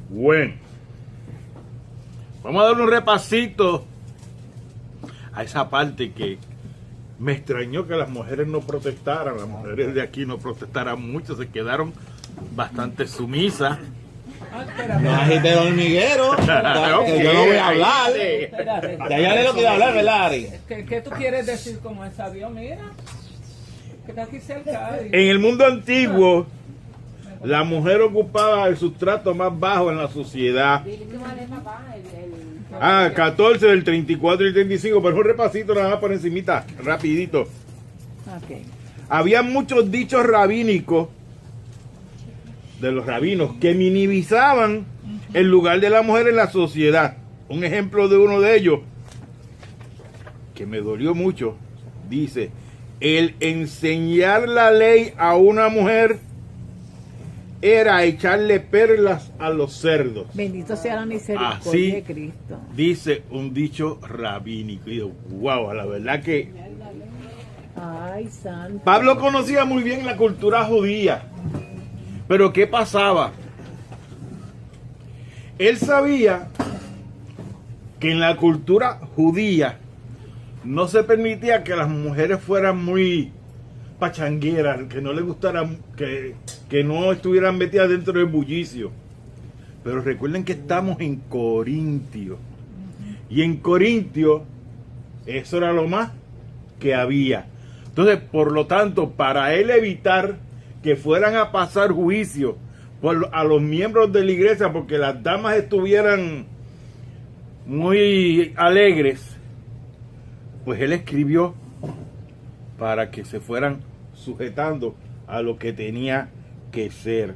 Bueno, vamos a dar un repasito a esa parte que me extrañó que las mujeres no protestaran. Las mujeres de aquí no protestaran mucho, se quedaron bastante sumisas. No agite el hormiguero, que yo no voy a hablar. Ya de lo que iba a hablar, ¿verdad, Ari? ¿Qué tú quieres decir con esa Dios? Mira, que está aquí cerca. En el mundo antiguo, la mujer ocupaba el sustrato más bajo en la sociedad. 14 del 34 y 35, pero un repasito nada más por encimita, rapidito. Okay. Había muchos dichos rabínicos de los rabinos que minimizaban el lugar de la mujer en la sociedad. Un ejemplo de uno de ellos, que me dolió mucho, dice: el enseñar la ley a una mujer era echarle perlas a los cerdos. Bendito sea la misericordia Así de Cristo. dice un dicho rabínico. Y digo, wow, la verdad que Ay, santo. Pablo conocía muy bien la cultura judía. Pero ¿qué pasaba? Él sabía que en la cultura judía no se permitía que las mujeres fueran muy pachangueras, que no les gustara, que no estuvieran metidas dentro del bullicio. Pero recuerden que estamos en Corintio. Y en Corintio eso era lo más que había. Entonces, por lo tanto, para él evitar que fueran a pasar juicio a los miembros de la iglesia porque las damas estuvieran muy alegres, pues él escribió para que se fueran sujetando a lo que tenía que ser.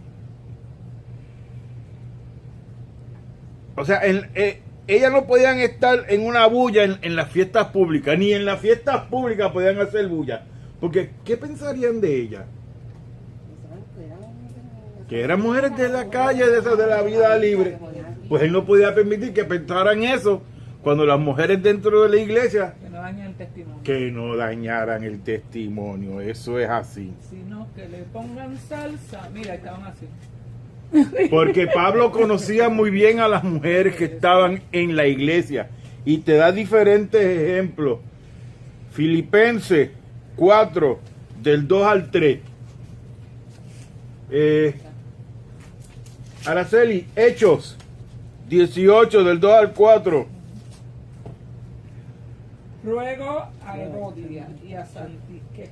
O sea, ellas no podían estar en una bulla en las fiestas públicas, ni en las fiestas públicas podían hacer bulla, porque ¿qué pensarían de ellas? Que eran mujeres de la calle, de esas de la vida libre. Pues él no podía permitir que pensaran eso cuando las mujeres dentro de la iglesia, Que no dañen el testimonio. que no dañaran el testimonio. Eso es así. Sino que le pongan salsa. Mira, estaban así. Porque Pablo conocía muy bien a las mujeres que estaban en la iglesia y te da diferentes ejemplos. Filipenses 4, del 2 al 3. Araceli, Hechos 18, del 2 al 4. Ruego a Evodia y a Santique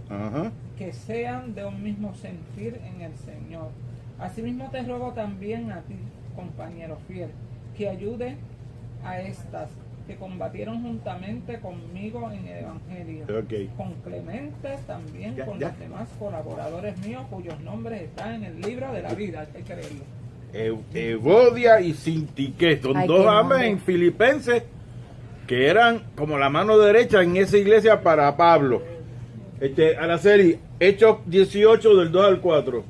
Ajá. que sean de un mismo sentir en el Señor. Asimismo te ruego también a ti, compañero fiel, que ayude a estas que combatieron juntamente conmigo en el Evangelio. Ok. Con Clemente también, Ya, con ya. los demás colaboradores míos cuyos nombres están en el libro de la vida, hay que creerlo. Evodia y Sintique, son Ay, dos qué amas nombre. en Filipenses que eran como la mano derecha en esa iglesia para Pablo. Araceli, Hechos 18, del 2 al 4.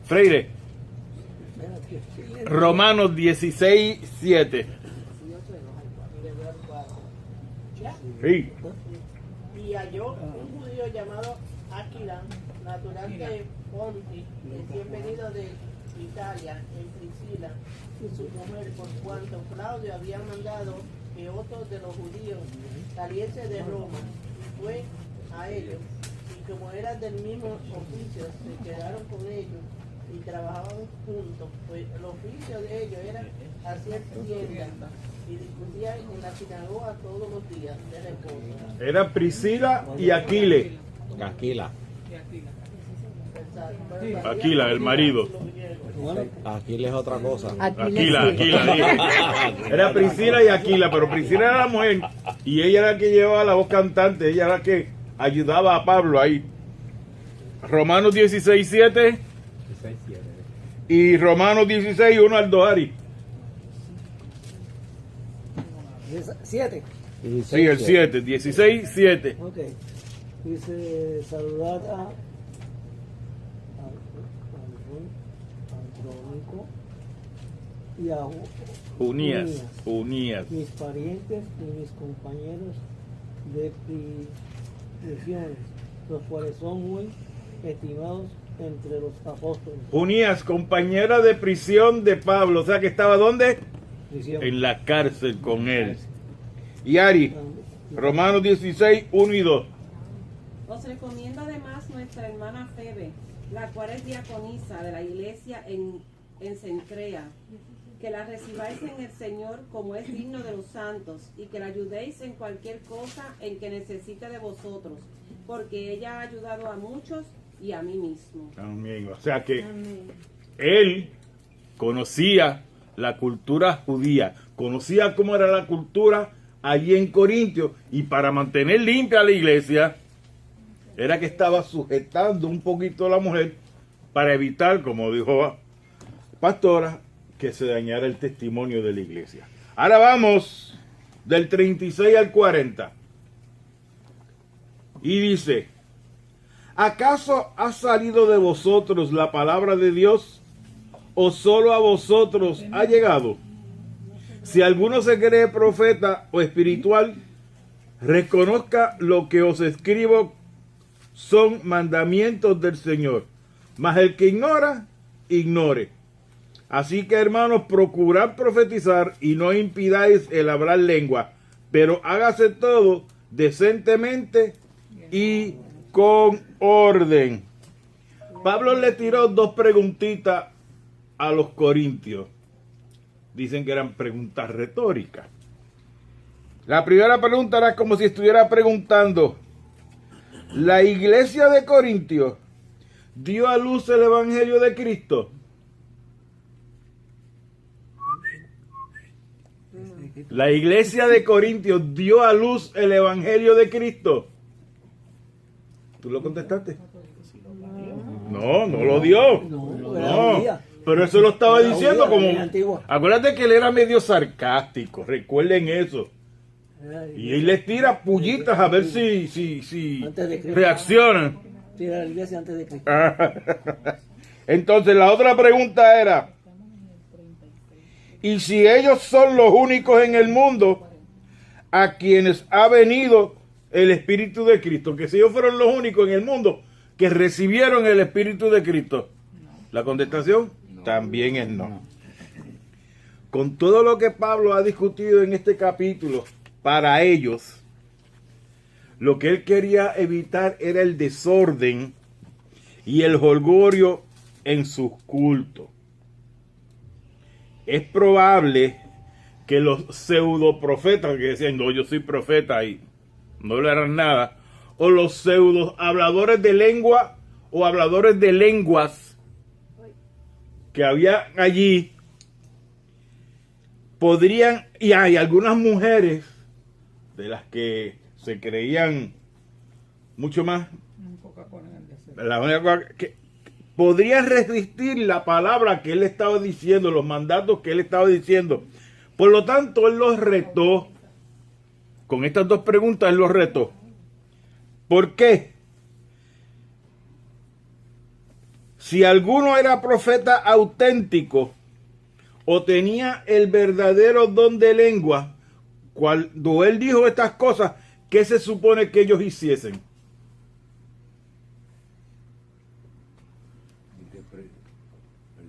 Freire, Romanos 16, 7. Sí. Y halló un judío llamado Aquila, natural de Ponti, recién venido de Italia, en Priscila, y su mujer, por cuanto Claudio había mandado que otros de los judíos saliese de Roma, y fue a ellos, y como eran del mismo oficio, se quedaron con ellos y trabajaban juntos, pues el oficio de ellos era hacer tiendas y discutían en la sinagoga todos los días de reposo. Era Priscila y Aquile. Aquila. Y aquí, Aquila, el marido. Aquila es otra cosa. Aquila. Era Priscila y Aquila, pero Priscila era la mujer y ella era la que llevaba la voz cantante, ella era la que ayudaba a Pablo ahí. Romanos 16, 7 y Romanos 16, 1 al 2, Ari. 7. Sí, el 7, 16, 7. Ok. Dice saludad a Andrónico y a Unías. mis parientes y mis compañeros de prisiones los cuales son muy estimados entre los apóstoles. Junías, compañera de prisión de Pablo, o sea que estaba ¿dónde? Prisión. En la cárcel con él. Y Ari, Romanos 16, 1 y 2. Os recomiendo además nuestra hermana Febe, la cual es diaconisa de la iglesia en Cencrea, que la recibáis en el Señor como es digno de los santos, y que la ayudéis en cualquier cosa en que necesite de vosotros, porque ella ha ayudado a muchos y a mí mismo. Amén. O sea que él conocía la cultura judía, conocía cómo era la cultura allí en Corintio, y para mantener limpia la iglesia, era que estaba sujetando un poquito a la mujer para evitar, como dijo Pastora, que se dañara el testimonio de la iglesia. Ahora vamos del 36 al 40. Y dice: ¿acaso ha salido de vosotros la palabra de Dios, o solo a vosotros ha llegado? Si alguno se cree profeta o espiritual, reconozca lo que os escribo son mandamientos del Señor. Mas el que ignora, ignore. Así que, hermanos, procurad profetizar y no impidáis el hablar lengua, pero hágase todo decentemente y con orden. Pablo le tiró dos preguntitas a los corintios. Dicen que eran preguntas retóricas. La primera pregunta era como si estuviera preguntando: ¿la iglesia de Corintios dio a luz el evangelio de Cristo? La iglesia de Corintios dio a luz el evangelio de Cristo. ¿Tú lo contestaste? No, no lo dio. No, pero eso lo estaba diciendo como... Acuérdate que él era medio sarcástico, recuerden eso. Y él les tira pullitas a ver si reaccionan. Tira la iglesia antes de Cristo. Entonces la otra pregunta era: y si ellos son los únicos en el mundo a quienes ha venido el Espíritu de Cristo, que si ellos fueron los únicos en el mundo que recibieron el Espíritu de Cristo, la contestación también es no. Con todo lo que Pablo ha discutido en este capítulo, para ellos, lo que él quería evitar era el desorden y el jolgorio en sus cultos. Es probable que los pseudo profetas que decían: no, yo soy profeta, y no le harán nada, o los pseudo habladores de lengua o habladores de lenguas que había allí, podrían, y hay algunas mujeres de las que se creían mucho más, la única cosa que podrían resistir la palabra que él estaba diciendo, los mandatos que él estaba diciendo. Por lo tanto, él los retó. Con estas dos preguntas, él los retó. ¿Por qué? Si alguno era profeta auténtico o tenía el verdadero don de lengua, cuando él dijo estas cosas, ¿qué se supone que ellos hiciesen?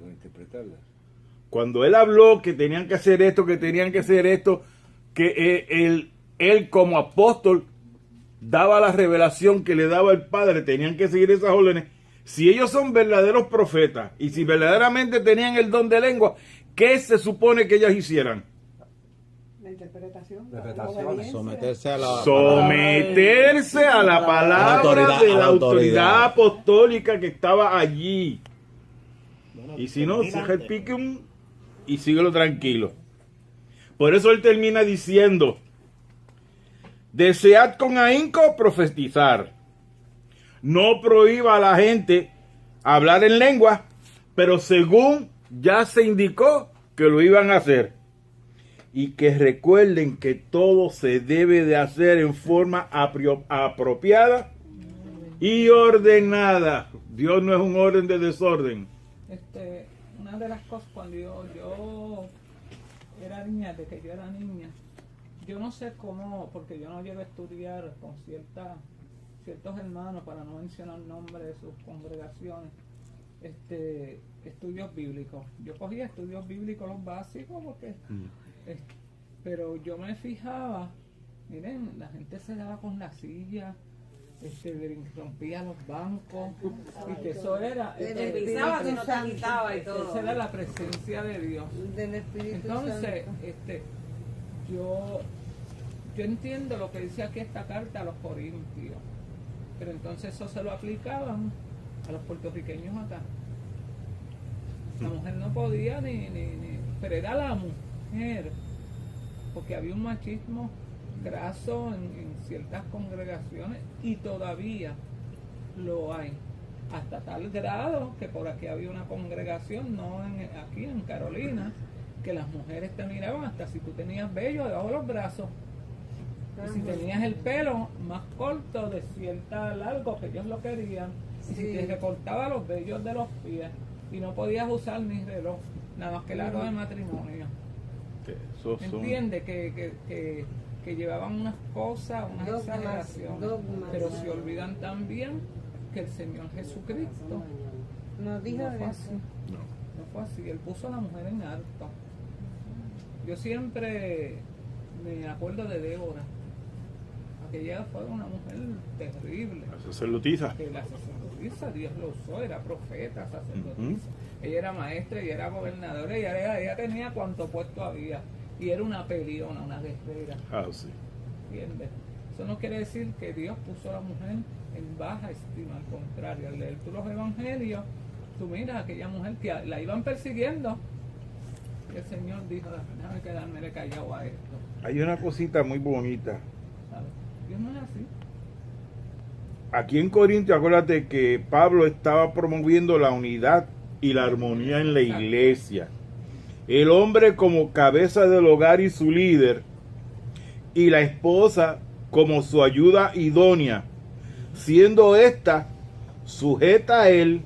Interpretarlas. Cuando él habló que tenían que hacer esto, que él como apóstol daba la revelación que le daba el Padre, tenían que seguir esas órdenes. Si ellos son verdaderos profetas y si verdaderamente tenían el don de lengua, ¿qué se supone que ellos hicieran? La interpretación. Someterse a la palabra de la autoridad apostólica que estaba allí. Y si no, deja el pique y síguelo tranquilo. Por eso él termina diciendo: desead con ahínco profetizar. No prohíba a la gente hablar en lengua, pero según ya se indicó que lo iban a hacer. Y que recuerden que todo se debe de hacer en forma apropiada y ordenada. Dios no es un orden de desorden. Una de las cosas cuando yo era niña, de que yo era niña, yo no sé cómo, porque yo no llego a estudiar con cierta ciertos hermanos, para no mencionar el nombre de sus congregaciones, estudios bíblicos. Yo cogía estudios bíblicos los básicos porque pero yo me fijaba, miren, la gente se daba con la silla, rompía los bancos, y que eso era Te pisaba, que no te quitaba y todo. esa era la presencia de Dios. Del Espíritu Entonces, Santo. yo entiendo lo que dice aquí esta carta a los corintios, pero entonces eso se lo aplicaban a los puertorriqueños acá. La mujer no podía pero era la mujer, porque había un machismo graso en ciertas congregaciones y todavía lo hay, hasta tal grado que por aquí había una congregación, aquí en Carolina, que las mujeres te miraban hasta si tú tenías vello debajo de los brazos. Y si tenías el pelo más corto, de cierta largo, que ellos lo querían, y si te recortaba los vellos de los pies, y no podías usar ni reloj, nada más que el aro de matrimonio. ¿Entiendes? Que llevaban unas cosas, unas exageraciones, pero se olvidan también que el Señor Jesucristo Nos dijo no fue eso. así. No fue así. Él puso a la mujer en alto. Yo siempre me acuerdo de Débora. Aquella fue una mujer terrible. La sacerdotisa. Que la sacerdotisa, Dios lo usó, era profeta, sacerdotisa. Ella era maestra y era gobernadora y ella tenía cuanto puesto había. Y era una peleona, una guerrera. Sí. ¿Entiendes? Eso no quiere decir que Dios puso a la mujer en baja estima, al contrario. Al leer tú los evangelios, tú miras a aquella mujer que la iban persiguiendo. Y el Señor dijo, déjame quedarme callado a esto. Hay una cosita muy bonita. ¿Sabes? Dios no es así. Aquí en Corintios, acuérdate que Pablo estaba promoviendo la unidad y la armonía en la iglesia. El hombre como cabeza del hogar y su líder, y la esposa como su ayuda idónea, siendo ésta sujeta a él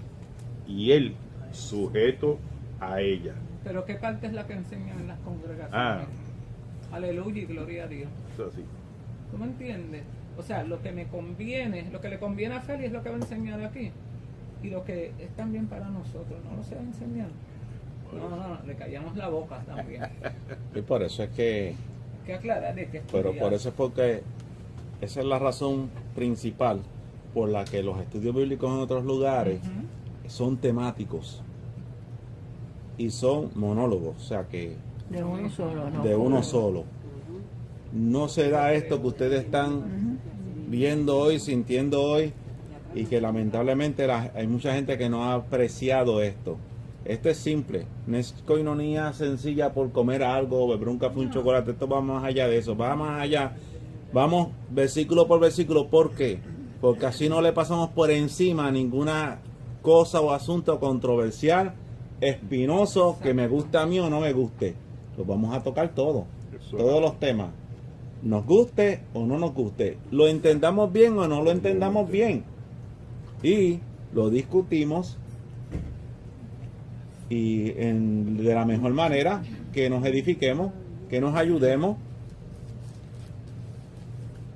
y él sujeto a ella. Pero ¿qué parte es la que enseñan en las congregaciones? Aleluya y gloria a Dios. Eso sí. ¿Tú me entiendes? O sea, lo que me conviene, lo que le conviene a Feli es lo que va a enseñar aquí. Y lo que es también para nosotros, no lo se va a enseñar. No, le callamos la boca también. Y por eso es que... Hay que aclarar de que Pero por eso es porque esa es la razón principal por la que los estudios bíblicos en otros lugares son temáticos y son monólogos, o sea que De uno solo, ¿no? de uno solo. No se da esto que ustedes están viendo hoy, sintiendo hoy, y que lamentablemente hay mucha gente que no ha apreciado esto. Esto es simple, no es coinonía sencilla por comer algo, beber un café, un chocolate, esto va más allá de eso, va más allá. Vamos versículo por versículo, ¿por qué? Porque así no le pasamos por encima a ninguna cosa o asunto controversial, espinoso, que me guste a mí o no me guste. Los vamos a tocar todo, todos los temas. Nos guste o no nos guste, lo entendamos bien o no lo entendamos bien. Y lo discutimos y de la mejor manera, que nos edifiquemos, que nos ayudemos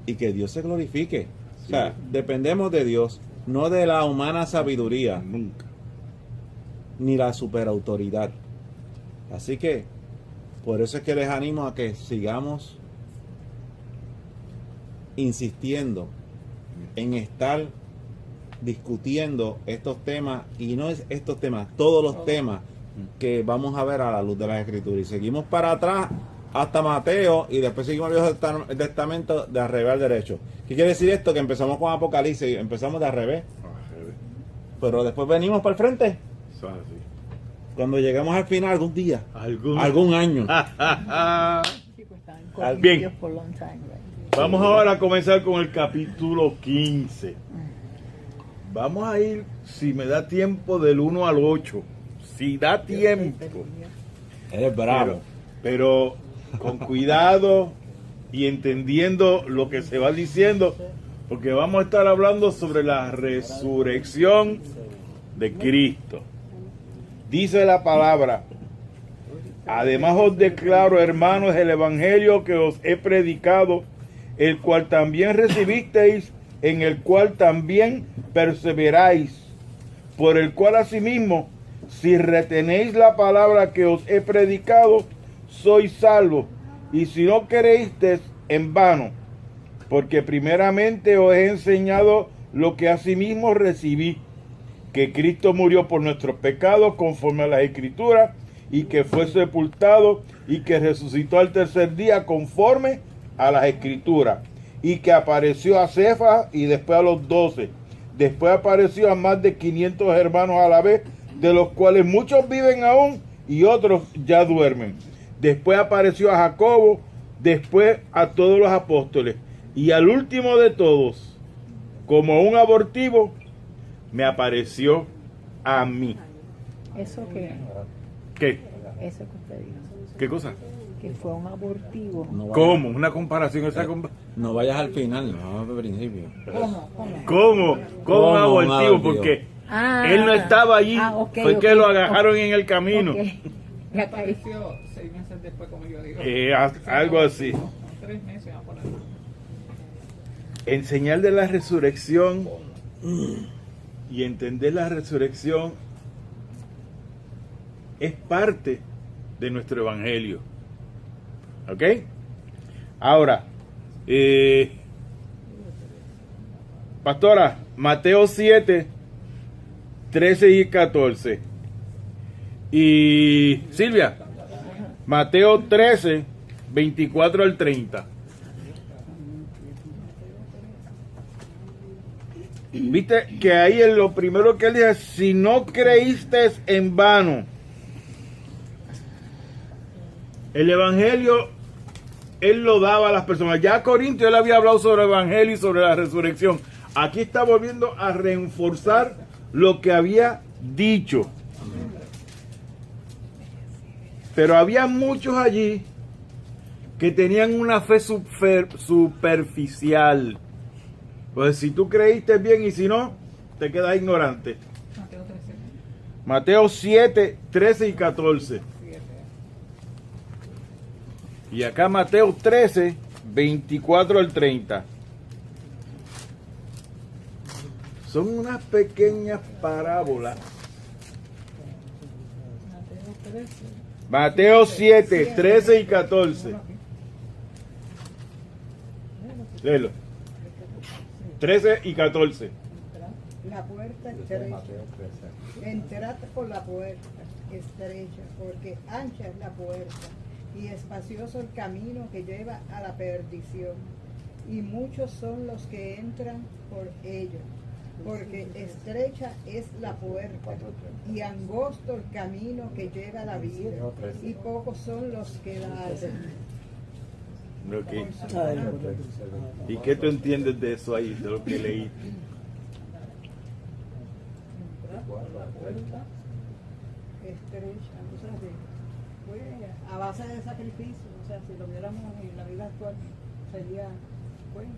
y que Dios se glorifique. Sí. O sea, dependemos de Dios, no de la humana sabiduría, Nunca. ni la superautoridad. Así que, por eso es que les animo a que sigamos insistiendo en estar discutiendo estos temas, y no es estos temas, todos los temas que vamos a ver a la luz de las Escrituras. Y seguimos para atrás hasta Mateo y después seguimos el Viejo Testamento de al revés al derecho. ¿Qué quiere decir esto? Que empezamos con Apocalipsis y empezamos de al revés. Pero después venimos para el frente. Cuando lleguemos al final, algún día, algún año. Bien. Vamos ahora a comenzar con el capítulo 15. Vamos a ir, si me da tiempo, del 1 al 8. Si da tiempo. Eres bravo. Pero con cuidado y entendiendo lo que se va diciendo, porque vamos a estar hablando sobre la resurrección de Cristo. Dice la palabra: además os declaro, hermanos, el evangelio que os he predicado, el cual también recibisteis, en el cual también perseveráis, por el cual asimismo, si retenéis la palabra que os he predicado, sois salvos, y si no creísteis, en vano, porque primeramente os he enseñado lo que asimismo recibí, que Cristo murió por nuestros pecados conforme a las Escrituras, y que fue sepultado y que resucitó al tercer día conforme a las Escrituras, y que apareció a Cefas y después a los 12. Después apareció a más de 500 hermanos a la vez, de los cuales muchos viven aún y otros ya duermen. Después apareció a Jacobo, después a todos los apóstoles, y al último de todos, como un abortivo, me apareció a mí. ¿Eso qué? ¿Qué? Eso que usted dijo. ¿Qué cosa? Que fue un abortivo. No vayas- ¿Cómo? Una comparación esa No vayas al final, no al principio. ¿Cómo? ¿Cómo? ¿Cómo ¿Cómo un un abortivo? abortivo? Porque Ah, él no estaba allí, ok, fue ok, que lo agarraron en el camino. ok. Ya caí. Apareció 6 meses después, como yo digo. Algo así. 3 meses a por ahí. En señal de la resurrección y entender la resurrección es parte de nuestro evangelio. ¿Ok? Ahora, pastora, Mateo 7, 13 y 14. Y Silvia, Mateo 13, 24 al 30. Viste que ahí en lo primero que él dice, si no creíste en vano. El evangelio, él lo daba a las personas. Ya a Corinto él había hablado sobre el evangelio y sobre la resurrección. Aquí está volviendo a reforzar lo que había dicho. Pero había muchos allí que tenían una fe superficial. Pues si tú creíste bien y si no, te quedas ignorante. Mateo 13, Mateo 7, 13 y 14. 7. Y acá Mateo 13, 24 al 30. Son unas pequeñas parábolas. Mateo 13. Mateo 7, 13 y 14. Léelo. 13 y 14. La puerta estrecha. Entrad por la puerta estrecha, porque ancha es la puerta y espacioso el camino que lleva a la perdición. Y muchos son los que entran por ella, porque estrecha es la puerta y angosto el camino que lleva a la vida, y pocos son los que la hallan. Ok. Ay, ¿Y qué tú entiendes de eso ahí, de lo que leí? Estrecha, o sea, fue a base de sacrificio, o sea, si lo viéramos en la vida actual, sería, bueno,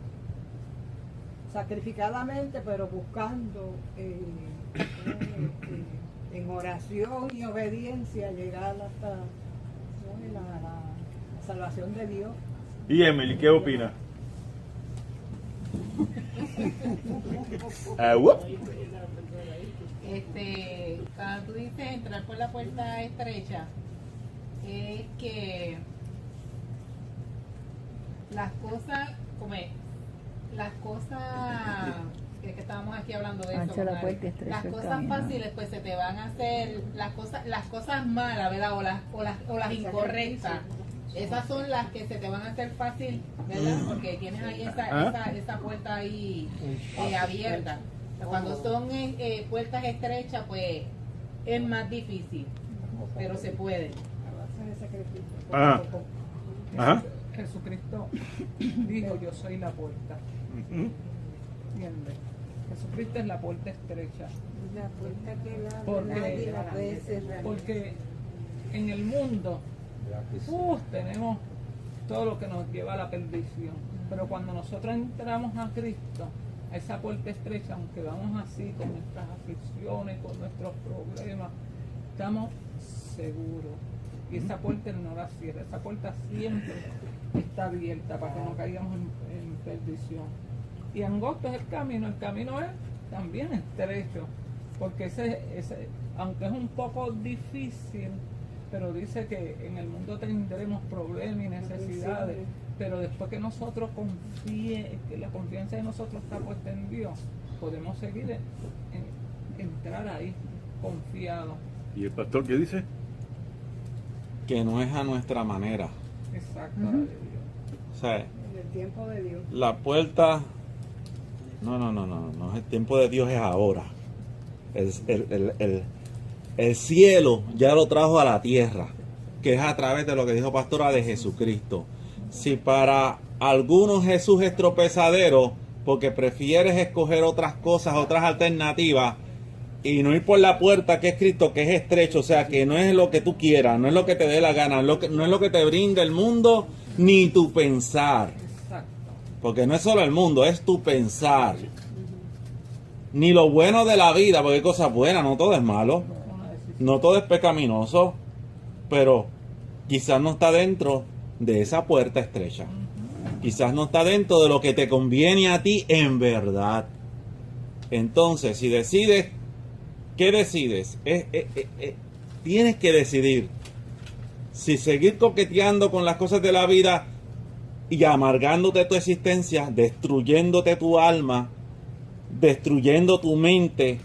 sacrificadamente, pero buscando en oración y obediencia llegar hasta ¿no? la salvación de Dios. Y Emily, ¿qué opina? Cuando tú dices entrar por la puerta estrecha, es que las cosas, es que estábamos aquí hablando de eso, Ancha la Mari. puerta, estrecho las el cosas camino. fáciles pues se te van a hacer, las cosas malas, ¿verdad? O las incorrectas. Esas son las que se te van a hacer fácil, ¿verdad? Porque tienes ahí esa puerta ahí abierta. Cuando son puertas estrechas, pues es más difícil, pero se puede. A base de sacrificio. Ajá. Ajá. Jesucristo dijo, yo soy la puerta. ¿Entiendes? Jesucristo es la puerta estrecha. La puerta que la Porque- nadie la puede cerrar. Porque en el mundo tenemos todo lo que nos lleva a la perdición. Pero cuando nosotros entramos a Cristo, a esa puerta estrecha, aunque vamos así con nuestras aflicciones, con nuestros problemas, estamos seguros. Y esa puerta Él no la cierra, esa puerta siempre está abierta para que no caigamos en perdición. y angosto es el camino es también estrecho, porque ese, aunque es un poco difícil, pero dice que en el mundo tendremos problemas y necesidades, pero después que nosotros que la confianza de nosotros está puesta en Dios, podemos seguir entrar ahí confiados. ¿Y el pastor qué dice? Que no es a nuestra manera. Exacto. O sea, En el tiempo de Dios. la puerta, no, el tiempo de Dios es ahora. El cielo ya lo trajo a la tierra, que es a través de lo que dijo Pastora de Jesucristo. Si para algunos Jesús es tropezadero, porque prefieres escoger otras cosas, otras alternativas, y no ir por la puerta que es Cristo, que es estrecho, o sea, que no es lo que tú quieras, no es lo que te dé la gana, no es lo que te brinda el mundo, ni tu pensar. Exacto. Porque no es solo el mundo, es tu pensar. Ni lo bueno de la vida, porque hay cosas buenas, no todo es malo, no todo es pecaminoso, pero quizás no está dentro de esa puerta estrecha. Quizás no está dentro de lo que te conviene a ti en verdad. Entonces, si decides, ¿qué decides? Tienes que decidir si seguir coqueteando con las cosas de la vida y amargándote tu existencia, destruyéndote tu alma, destruyendo tu mente,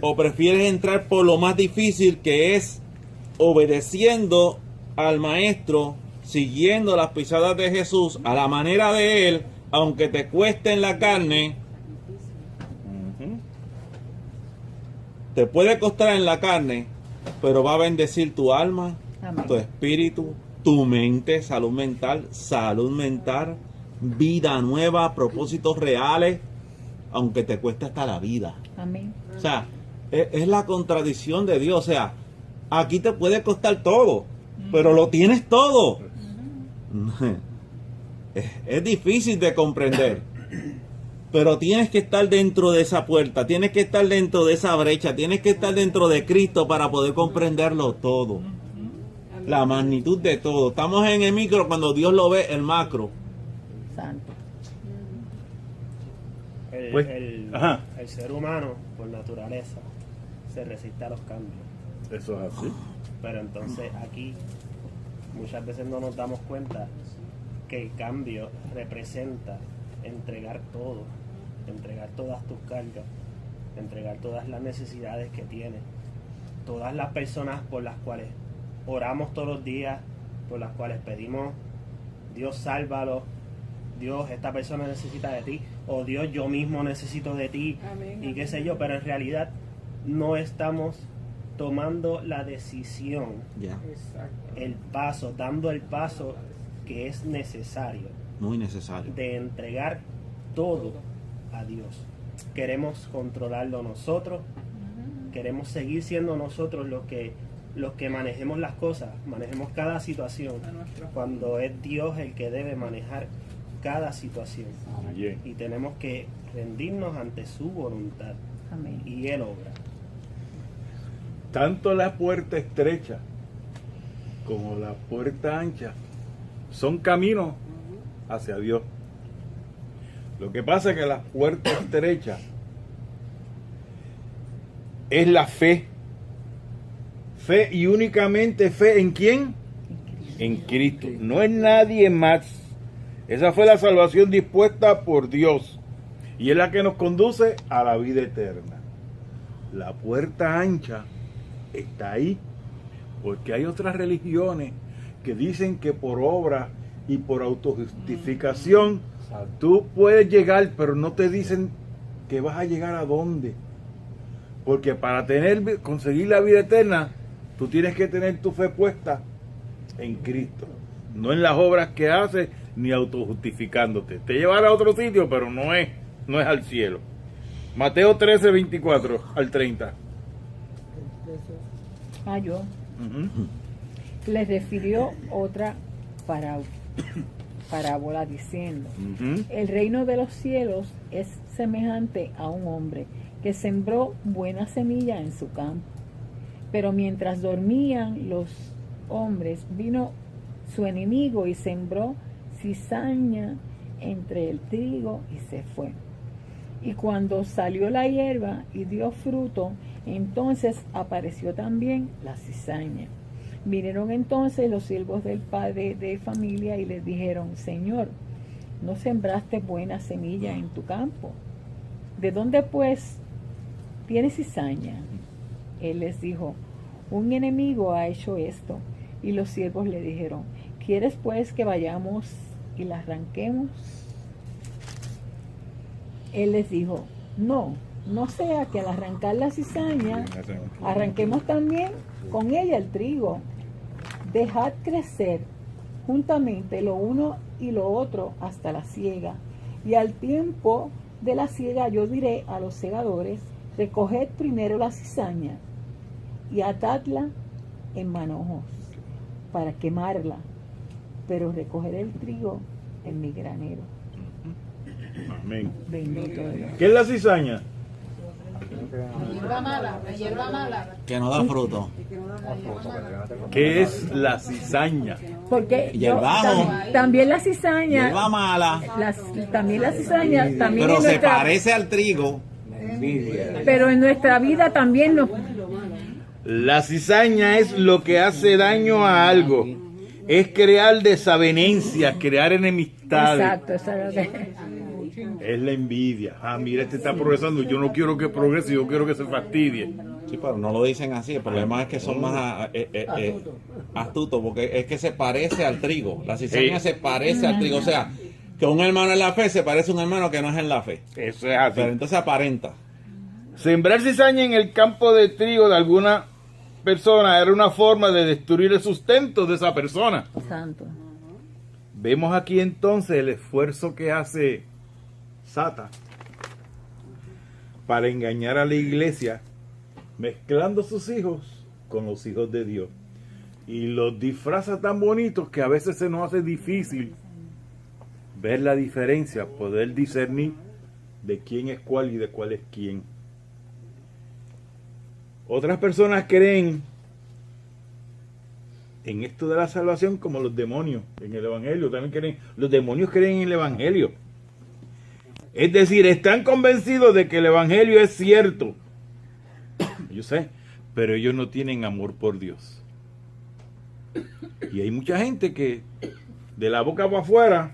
o prefieres entrar por lo más difícil, que es obedeciendo al maestro, siguiendo las pisadas de Jesús a la manera de él, aunque te cueste en la carne. Te puede costar en la carne, pero va a bendecir tu alma, Amén. tu espíritu, tu mente, salud mental, vida nueva, propósitos reales, aunque te cueste hasta la vida. Amén. O sea, es la contradicción de Dios. O sea, aquí te puede costar todo, pero lo tienes todo. Es difícil de comprender, pero tienes que estar dentro de esa puerta, tienes que estar dentro de esa brecha, tienes que estar dentro de Cristo para poder comprenderlo todo. La magnitud de todo. Estamos en el micro cuando Dios lo ve el macro. Santo. Pues, el ser humano, por naturaleza, se resiste a los cambios. Eso es así. Pero entonces aquí muchas veces no nos damos cuenta que el cambio representa entregar todo, entregar todas tus cargas, entregar todas las necesidades que tienes, todas las personas por las cuales oramos todos los días, por las cuales pedimos, Dios sálvalo, Dios esta persona necesita de ti, o Dios yo mismo necesito de ti, y qué sé yo, pero en realidad no estamos tomando la decisión, el paso, dando el paso que es necesario, muy necesario, de entregar todo a Dios. Queremos controlarlo nosotros, queremos seguir siendo nosotros los que manejemos las cosas, manejemos cada situación, cuando es Dios el que debe manejar cada situación. Amén. Y tenemos que rendirnos ante su voluntad. Amén. Y Él obra. Tanto la puerta estrecha como la puerta ancha son caminos hacia Dios. Lo que pasa es que la puerta estrecha es la fe. Fe y únicamente fe ¿en quién? En Cristo. No es nadie más. Esa fue la salvación dispuesta por Dios. Y es la que nos conduce a la vida eterna. La puerta ancha está ahí. Porque hay otras religiones que dicen que por obra y por autojustificación tú puedes llegar, pero no te dicen que vas a llegar a dónde. Porque para conseguir la vida eterna, tú tienes que tener tu fe puesta en Cristo, no en las obras que haces ni autojustificándote. Te llevará a otro sitio, pero no es al cielo. Mateo 13, 24 al 30. Yo. Les refirió otra parábola diciendo: el reino de los cielos es semejante a un hombre que sembró buena semilla en su campo. Pero mientras dormían los hombres, vino su enemigo y sembró cizaña entre el trigo y se fue. Y cuando salió la hierba y dio fruto, entonces apareció también la cizaña. Vinieron entonces los siervos del padre de familia y les dijeron: Señor, ¿no sembraste buena semilla en tu campo? ¿De dónde pues tienes cizaña? Él les dijo: un enemigo ha hecho esto. Y los siervos le dijeron: ¿quieres pues que vayamos y la arranquemos? Él les dijo: no sea que al arrancar la cizaña arranquemos también con ella el trigo. Dejad crecer juntamente lo uno y lo otro hasta la siega. Y al tiempo de la siega yo diré a los segadores: recoged primero la cizaña y atadla en manojos para quemarla, pero recoger el trigo en mi granero. Amén. Bendito Dios. ¿Qué es la cizaña? La hierba mala. Que no da fruto. ¿Qué es la cizaña? Porque Y el bajo. también la cizaña, Hierba mala. también la cizaña, también Pero en se nuestra, parece al trigo. pero en nuestra vida también nos... La cizaña es lo que hace daño a algo. Es crear desavenencias, crear enemistades. Exacto, eso es lo que... Es la envidia. Ah, mira, este está progresando. Yo no quiero que progrese, yo quiero que se fastidie. Sí, pero no lo dicen así. El problema es que son más astutos, porque es que se parece al trigo. La cizaña se parece al trigo. O sea, que un hermano en la fe se parece a un hermano que no es en la fe. Eso es así. Pero entonces aparenta. Sembrar cizaña en el campo de trigo de alguna persona era una forma de destruir el sustento de esa persona. Santo. Vemos aquí entonces el esfuerzo que hace Sata para engañar a la iglesia, mezclando sus hijos con los hijos de Dios. Y los disfraza tan bonitos que a veces se nos hace difícil ver la diferencia, poder discernir de quién es cuál y de cuál es quién. Otras personas creen en esto de la salvación como los demonios en el evangelio. También creen, los demonios creen en el evangelio. Es decir, están convencidos de que el evangelio es cierto. Yo sé, pero ellos no tienen amor por Dios. Y hay mucha gente que de la boca para afuera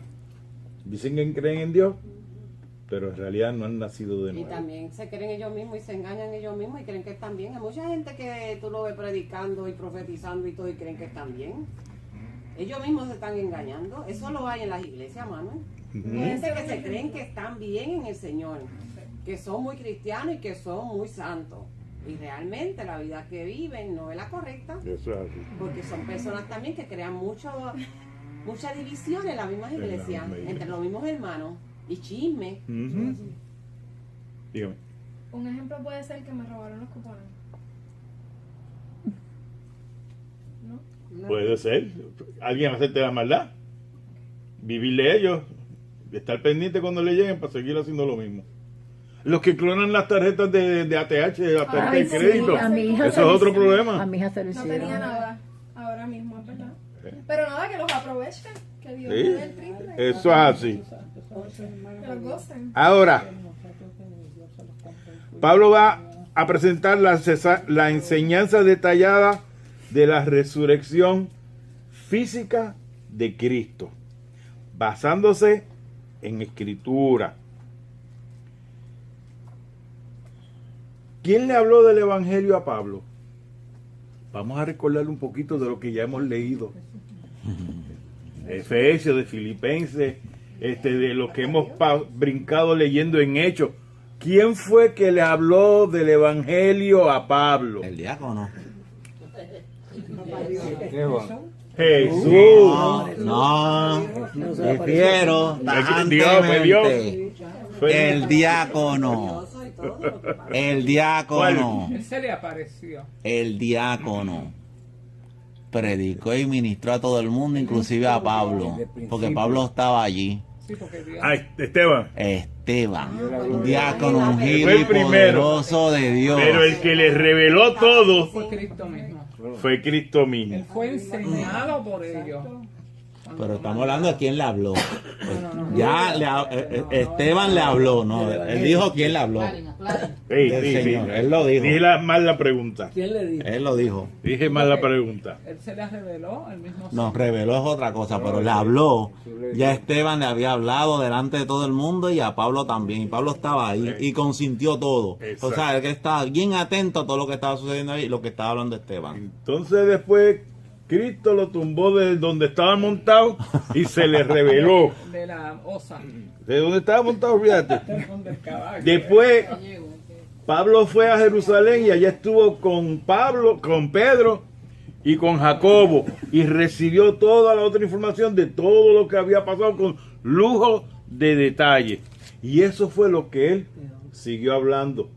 dicen que creen en Dios, pero en realidad no han nacido de Y nuevo. también se creen ellos mismos y se engañan ellos mismos y creen que están bien. Hay mucha gente que tú lo ves predicando y profetizando y todo y creen que están bien. Ellos mismos se están engañando. Eso lo hay en las iglesias, Manuel. Gente que se creen que están bien en el Señor, que son muy cristianos y que son muy santos. Y realmente la vida que viven no es la correcta. Eso es así. Porque son personas también que crean mucha división en las mismas iglesias, entre los mismos hermanos. Y chisme. Dígame. Un ejemplo puede ser que me robaron los cupones. ¿No? Puede ser. Alguien hacerte la maldad. Vivirle a ellos. Estar pendiente cuando le lleguen para seguir haciendo lo mismo. Los que clonan las tarjetas de ATH, la tarjeta de crédito. A mi hija eso es otro problema. A mi hija se lo No hicieron. tenía nada ahora mismo, es verdad. Pero nada, que los aprovechen. Que Dios Sí, me dé el triple. eso es así. Que los gocen. Ahora, Pablo va a presentar la enseñanza detallada de la resurrección física de Cristo, basándose en Escritura. ¿Quién le habló del Evangelio a Pablo? Vamos a recordar un poquito de lo que ya hemos leído. De Efesios, de Filipenses, de lo que hemos brincado leyendo en Hechos. ¿Quién fue que le habló del Evangelio a Pablo? El diácono. Jesús. No, refiero tajantemente. El diácono. El diácono. Él se le apareció. El diácono predicó y ministró a todo el mundo, inclusive a Pablo, porque Pablo estaba allí. Ah, Esteban. Esteban, un diácono ungido Fue el y primero. poderoso de Dios. Pero el que le reveló todo Fue Cristo mismo. fue Cristo mismo. Él fue enseñado por ellos. Pero estamos hablando de quién le habló. Ya Esteban le habló, ¿no? Él dijo quién le habló. Del Señor. Él lo dijo. Dije mal la pregunta. ¿Quién le dijo? Él lo dijo. Dije mal la pregunta. Él se le reveló el mismo No, reveló es otra cosa, pero le habló. Ya Esteban le había hablado delante de todo el mundo y a Pablo también. Y Pablo estaba ahí y consintió todo. Exacto. O sea, él que estaba bien atento a todo lo que estaba sucediendo ahí y lo que estaba hablando Esteban. Entonces después Cristo lo tumbó de donde estaba montado y se le reveló. de la osa, De donde estaba montado, fíjate. del caballo. Después Pablo fue a Jerusalén y allá estuvo con Pedro y con Jacobo y recibió toda la otra información de todo lo que había pasado con lujo de detalle. Y eso fue lo que él siguió hablando.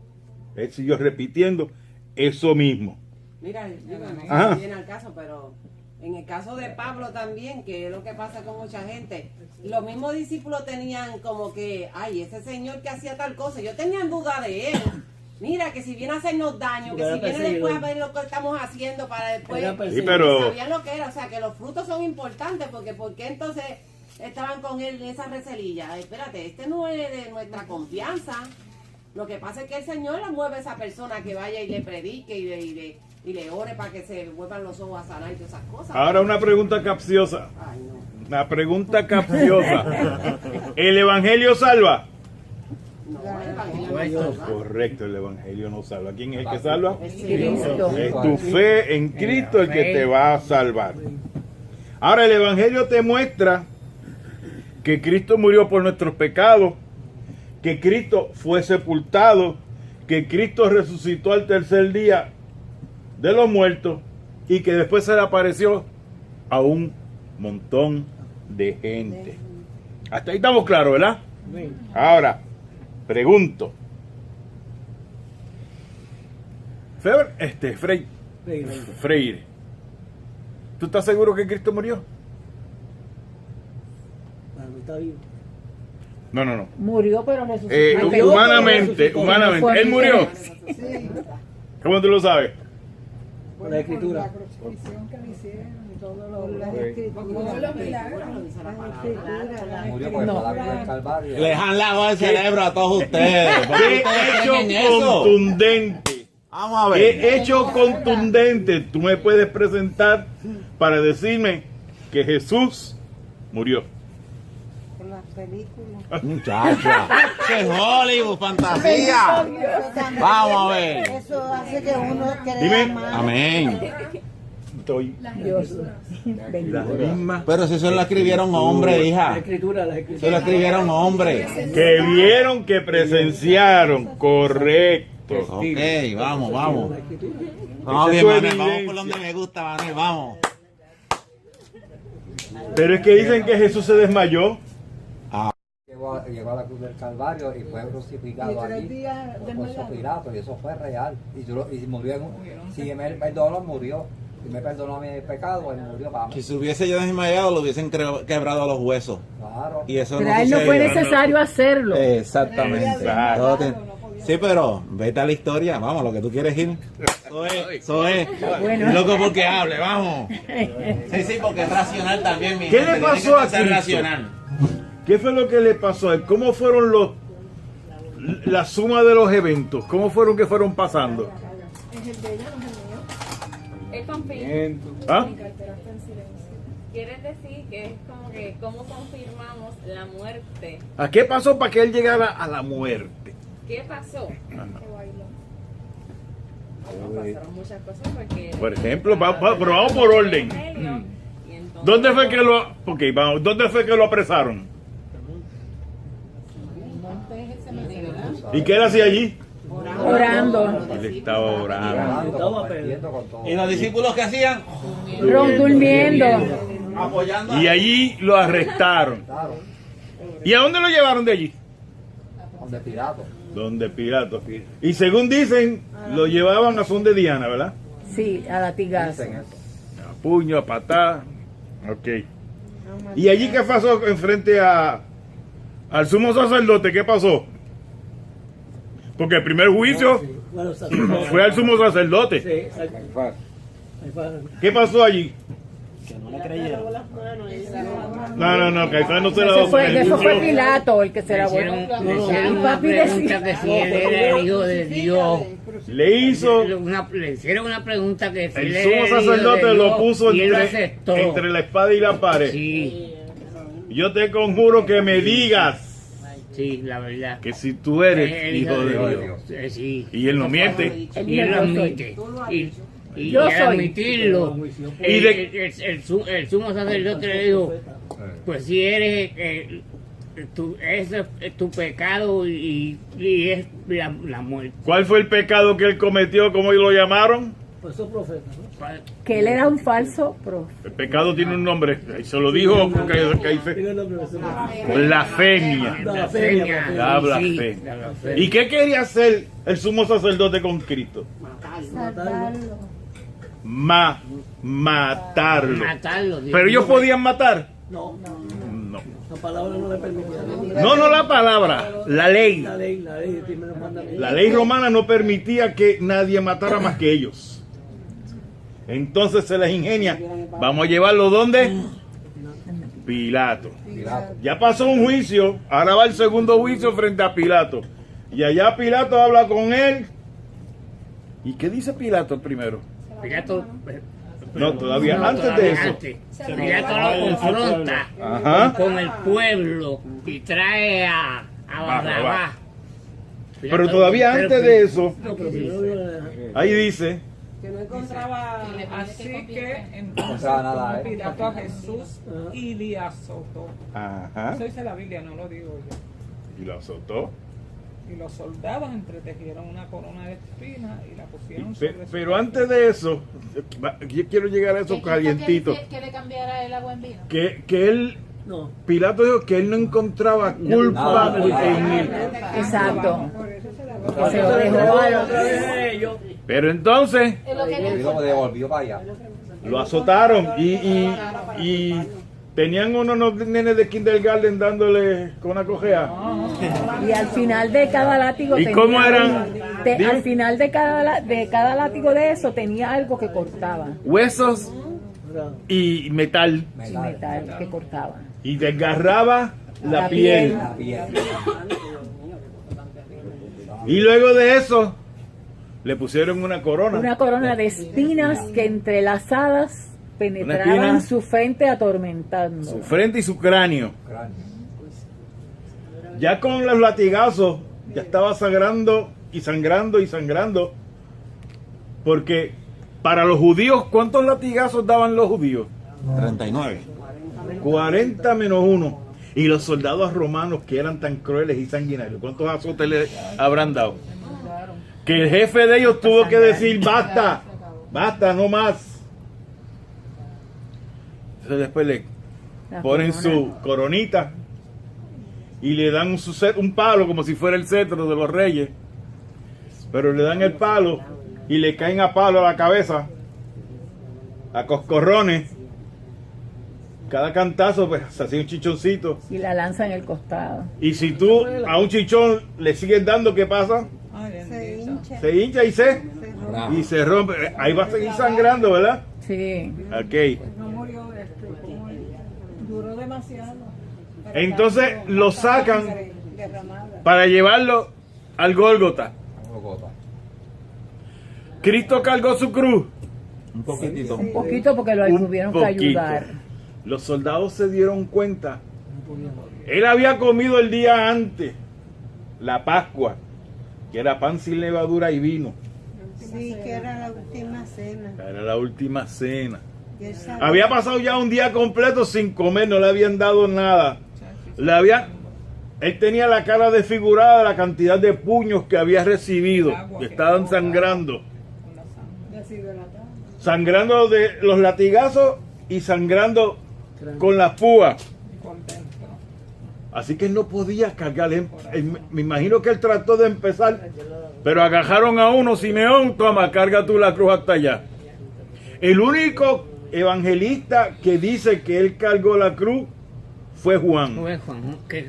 Él siguió repitiendo eso mismo. Mira, digo, Ajá. no viene al caso, pero en el caso de Pablo también, que es lo que pasa con mucha gente, los mismos discípulos tenían como que, ay, ese señor que hacía tal cosa, yo tenía duda de él. Mira, que si viene a hacernos daño, que si viene después a ver lo que estamos haciendo para después, Sí, pero sabían lo que era, o sea, que los frutos son importantes, porque ¿por qué entonces estaban con él en esa recelilla? Espérate, este no es de nuestra confianza. Lo que pasa es que el Señor le mueve a esa persona que vaya y le predique y le ore para que se vuelvan los ojos a sanar y todas esas cosas. ahora una pregunta capciosa. Ay, no. Una pregunta capciosa. ¿El evangelio salva? No, el evangelio no salva. Correcto, el evangelio no salva. ¿Quién es el que salva? Cristo. Es tu fe en Cristo el que te va a salvar. Ahora el evangelio te muestra que Cristo murió por nuestros pecados, que Cristo fue sepultado, que Cristo resucitó al tercer día de los muertos y que después se le apareció a un montón de gente. Hasta ahí estamos claros, ¿verdad? Ahora, pregunto. Freire, ¿tú estás seguro que Cristo murió? Para mí está vivo. No. Murió, pero resucitó. Humanamente. ¿Él murió? Sí, ¿Cómo tú lo sabes? Por la escritura. La crucifixión que le hicieron y todo lo Por los milagros. Murió por el milagro del Calvario. Les han lavado el cerebro a todos ustedes. ¿Por qué ¿Qué ustedes hecho creen en eso? contundente? Vamos a ver. ¿Qué hecho contundente tú me puedes presentar para decirme que Jesús murió? Por las películas. Muchacha, que es Hollywood, fantasía. Vamos a ver. Eso hace que uno crea Dime. más. Amén. Estoy Dios. la misma Pero si eso lo escribieron hombres, La hija. escritura, la escritura. Eso lo escribieron hombres. que vieron, que presenciaron, correcto. Ok, vamos. La escritura. Vamos Esa bien, es tu Manuel. Vamos evidencia. por donde me gusta, Manuel. Vamos. Pero es que dicen que Jesús se desmayó. Llegó a la cruz del Calvario y fue crucificado Y 3 allí días por desmayado. Poncio Pilato, y eso fue real. Y murió si me perdonó, murió. Si me perdonó mi pecado, él murió para mí. Si se hubiese yo desmayado, lo hubiesen quebrado los huesos. Claro. Y eso Pero no a él no fue sucedió. necesario hacerlo. Exactamente. Claro. Todo tiene- Sí, pero vete a la historia, vamos, lo que tú quieres ir. Eso es. Bueno. Loco porque hable, vamos. Sí, porque es racional también, mi ¿Qué gente, le tiene pasó que a ser Cristo? racional. ¿Qué fue lo que le pasó a él? ¿Cómo fueron la suma de los eventos? ¿Cómo fueron que fueron pasando? Es el de ella, no es el mío. Es confirmo. ¿Ah? Mi cartera está en silencio. Quiere decir que es como que cómo confirmamos la muerte. ¿A qué pasó para que él llegara a la muerte? ¿Qué pasó? Que bailó. Pasaron muchas cosas porque... Por ejemplo, pero vamos por orden. Y entonces- ¿Dónde fue que lo, okay, vamos, ¿dónde fue que lo apresaron? ¿Y qué él hacía allí? Orando. Él estaba orando. Compartiendo con todo. ¿Y los discípulos qué hacían? Durmiendo. Apoyando. Y allí lo arrestaron. Claro, ¿Y a dónde lo llevaron de allí? donde Pilato. Donde Pilato. Y según dicen, lo llevaban a son de Diana, ¿verdad? Sí, a latigazo. Dicen eso. A puño, a patada. Ok. ¿Y allí qué pasó enfrente al sumo sacerdote? ¿Qué pasó? Porque el primer juicio Bueno, fue al sumo sacerdote. Sí, exacto. Ahí fue. ¿Qué pasó allí? que no le creyeron. No, Caifás no se la Eso fue Pilato el que se la voló. Le hicieron una pregunta que si él era el hijo de Dios. Le hicieron una pregunta que si el él sumo era el hijo de sacerdote Dios, lo puso y él lo aceptó. entre la espada y la pared. Sí. Yo te conjuro que me digas Sí, la verdad. que si tú eres El hijo de Dios. Sí. Y él no miente. Y él lo admite. Y Yo al soy. admitirlo, Y el sumo sacerdote le dijo, pues si eres, ese es tu pecado y es la muerte. ¿Cuál fue el pecado que él cometió? ¿Cómo lo llamaron? Pues son profetas, ¿no? Que él era un falso profeta. El pecado tiene un nombre. Y se lo dijo Caifás. Blasfemia. La blasfemia. ¿Y qué quería hacer el sumo sacerdote con Cristo? Salvarlo. Matarlo. Matarlo. Pero ellos podían matar. No, No. la palabra no le permitía. No la palabra, la ley. La ley, el primer mandamiento. La ley romana no permitía que nadie matara más que ellos. Entonces se les ingenia. Vamos a llevarlo ¿dónde? Pilato. Ya pasó un juicio, ahora va el segundo juicio frente a Pilato. Y allá Pilato habla con él. ¿Y qué dice Pilato primero? Pilato, No, todavía antes de eso. Pilato lo confronta con el pueblo y trae a Barrabás. Pero todavía antes de eso, ahí dice, que no encontraba, así que entonces nada, tomó Pilato a Jesús y le azotó. Eso dice la Biblia, no lo digo yo. y lo azotó. Y los soldados entretejieron una corona de espinas y la pusieron sobre Pero antes de eso, yo quiero llegar a eso calientito. Que le cambiara el agua en vino. Que él, Pilato dijo que él no encontraba culpa en él. Exacto. Se lo dejó a los... Pero entonces Lo devolvió para allá. lo azotaron y tenían unos nenes de kindergarten dándole con una cojea. Y al final de cada látigo ¿Y cómo eran? Al final de cada látigo de eso tenía algo que cortaba. Huesos y metal. Y metal que cortaba. Y desgarraba la piel. Y luego de eso le pusieron una corona. Una corona de espinas que entrelazadas penetraban espina. su frente atormentando. Su frente y su cráneo. Ya con los latigazos, ya estaba sangrando y sangrando y sangrando. Porque para los judíos, ¿cuántos latigazos daban los judíos? 39. 40 menos 1. Y los soldados romanos que eran tan crueles y sanguinarios, ¿cuántos azotes le habrán dado? Que el jefe de ellos tuvo que decir, basta, basta, no más. Entonces después le ponen su coronita y le dan un palo como si fuera el cetro de los reyes. Pero le dan el palo y le caen a palo a la cabeza, a coscorrones. Cada cantazo pues se hacía un chichoncito. Y la lanza en el costado. Y si tú a un chichón le sigues dando, ¿qué pasa? Se hincha. Se hincha y se rompe. Ahí va a seguir sangrando, ¿verdad? Sí. Ok. No murió duró demasiado. Entonces lo sacan para llevarlo al Gólgota. Cristo cargó su cruz. Un poquitito. Un poquito porque lo tuvieron que ayudar. Los soldados se dieron cuenta. Él había comido el día antes la Pascua, que era pan sin levadura y vino. Sí, que era la última cena. Era la última cena. Y él sabía- Había pasado ya un día completo sin comer, no le habían dado nada. Él tenía la cara desfigurada de la cantidad de puños que había recibido, que estaban sangrando. Sangrando de los latigazos y sangrando con las púas. Así que él no podía cargar. Me imagino que él trató de empezar, pero agajaron a uno, Simeón, toma, carga tú la cruz hasta allá. El único evangelista que dice que él cargó la cruz fue Juan.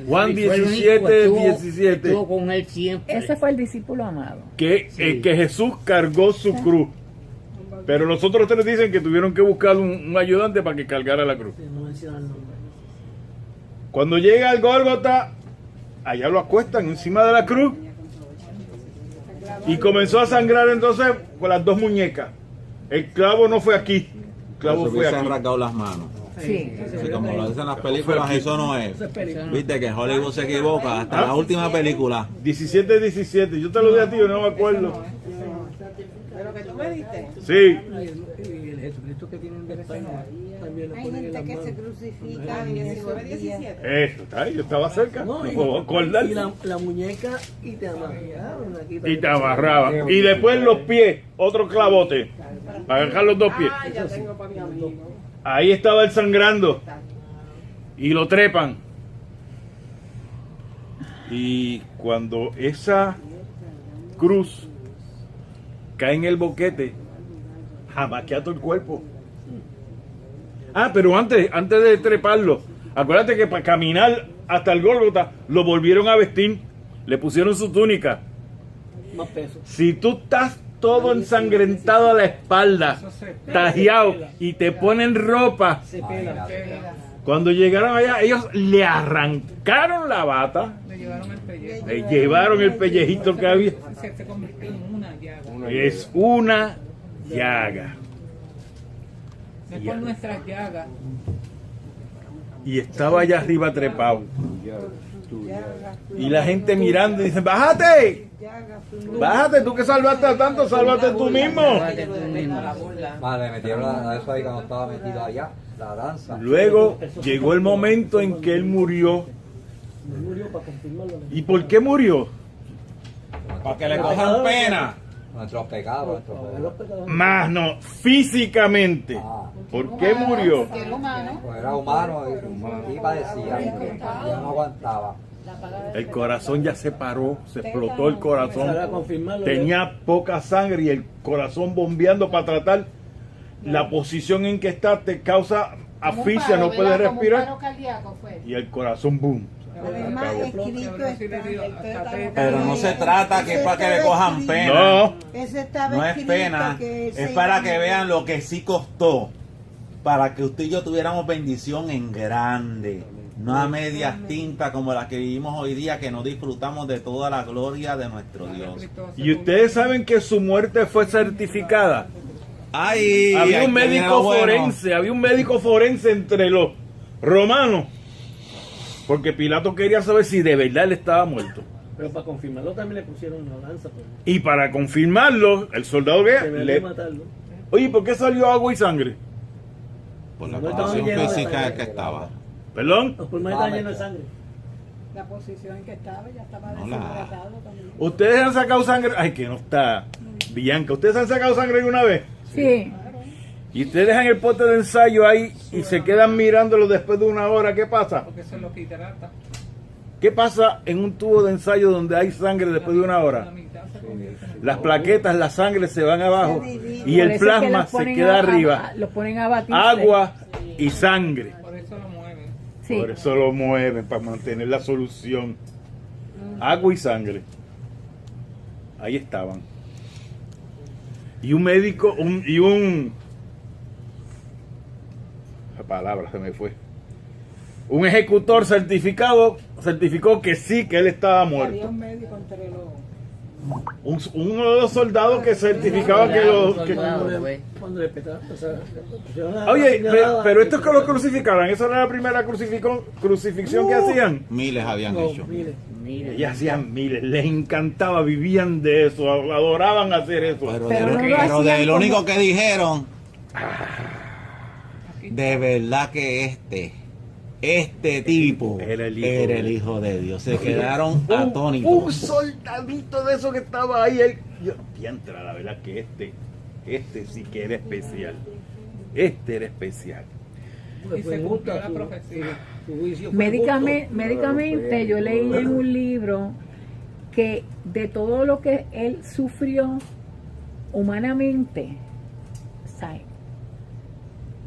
Juan 17, 17. Estuvo con él siempre. Ese fue el discípulo amado. Que Jesús cargó su cruz. Pero los otros 3 dicen que tuvieron que buscar un ayudante para que cargara la cruz. No menciona el nombre. Cuando llega al Gólgota, allá lo acuestan encima de la cruz y comenzó a sangrar entonces por las 2 muñecas. El clavo no fue aquí, el clavo Eso fue hubiese aquí. arrancado las manos. Sí. Sí, como lo dicen las películas, eso no es. Viste que Hollywood se equivoca hasta la última película. 17, yo te lo di a ti, yo no me acuerdo. Pero que tú me diste. Sí. Y el Jesucristo que tienen de España también lo Hay ponen en las gente que se manos. crucifica en 19, esos días. 17. Eso, está ahí, yo estaba cerca, no No, puedo acordar. y la muñeca y te amarraron aquí. Y te amarraba. Y después los pies, otro clavote, para agarrar los 2 pies. Ah, ya tengo para mi amigo. Ahí estaba él sangrando. Y lo trepan. Y cuando esa cruz cae en el boquete, jamaquea todo el cuerpo. Ah, pero antes de treparlo, acuérdate que para caminar hasta el Gólgota lo volvieron a vestir, le pusieron su túnica. Más peso. Si tú estás todo ensangrentado a la espalda, tajeado, y te ponen ropa, Se pela. cuando llegaron allá, ellos le arrancaron la bata, Le llevaron el pellejo. le llevaron el pellejito que había. Se convirtió en una llaga. Es una llaga. Es por nuestras llagas. Y estaba allá arriba trepado. Y la gente mirando y dicen, bájate, bájate, tú que salvaste a tanto, sálvate tú mismo. Vale, metieron a eso ahí cuando estaba metido allá, la danza. Luego llegó el momento en que él murió. Él murió para confirmarlo. ¿Y por qué murió? Para que le cojan pena. Nuestros pecados, nuestros pecados. Más no, físicamente. ¿Por qué murió? Porque era humano. Pues era humano y padecía, porque ya no aguantaba. El corazón ya se paró, se explotó el corazón. Para confirmarlo. Tenía poca sangre y el corazón bombeando para tratar. La posición en que está te causa asfixia, no puedes respirar. Como un paro cardíaco fue. Y el corazón, boom. Además, escrito está. Pero no se trata que es para que le cojan pena. No. Ese estaba No es escrito pena, que es se para iba- que vean lo que sí costó. Para que usted y yo tuviéramos bendición en grande. No a medias tintas como la que vivimos hoy día, que no disfrutamos de toda la gloria de nuestro Dios. Y ustedes saben que su muerte fue certificada. Ay, Había ay, un qué médico bueno. forense, había un médico forense entre los romanos. Porque Pilato quería saber si de verdad él estaba muerto. Pero para confirmarlo también le pusieron una lanza. Pues. Y para confirmarlo, el soldado que Debería matarlo. Oye, ¿por qué salió agua y sangre? Por la No estaba condición lleno de física sangre. que estaba. ¿Perdón? Los pulmones están llenos de sangre. La posición en que estaba, ya estaba No, deshidratado también. ¿Ustedes han sacado sangre? Ay, que no está. Bianca, ¿ustedes han sacado sangre alguna vez? Sí. Y ustedes dejan el pote de ensayo ahí y se quedan mirándolo después de una hora. ¿Qué pasa? Porque eso es lo que hidrata. ¿Qué pasa en un tubo de ensayo donde hay sangre después de una hora? Las plaquetas, la sangre se van abajo y Por el eso es que plasma los se ponen queda a- arriba. los ponen a batir. Agua y sangre. Por eso lo mueven. Sí. Por eso lo mueven, para mantener la solución. Agua y sangre. Ahí estaban. Y un médico, la palabra se me fue. Un ejecutor certificó que sí, que él estaba Había muerto. un médico entre los. Uno de los soldados que certificaba que lo... que- Cuando le petaron, o sea, Oye, pero esto es que lo crucificaron. ¿Esa era la primera crucifixión que hacían? Miles habían hecho. Ellas hacían miles, les encantaba, vivían de eso, adoraban hacer eso. Pero de lo único que dijeron, de verdad que este tipo era el hijo de Dios. Se quedaron Un atónitos. soldadito de eso que estaba ahí. Diantra, la verdad que este sí que era especial. Este era especial. Y se cumplió la profecía. Médicamente, yo leí en un libro que de todo lo que él sufrió humanamente, ¿sabe?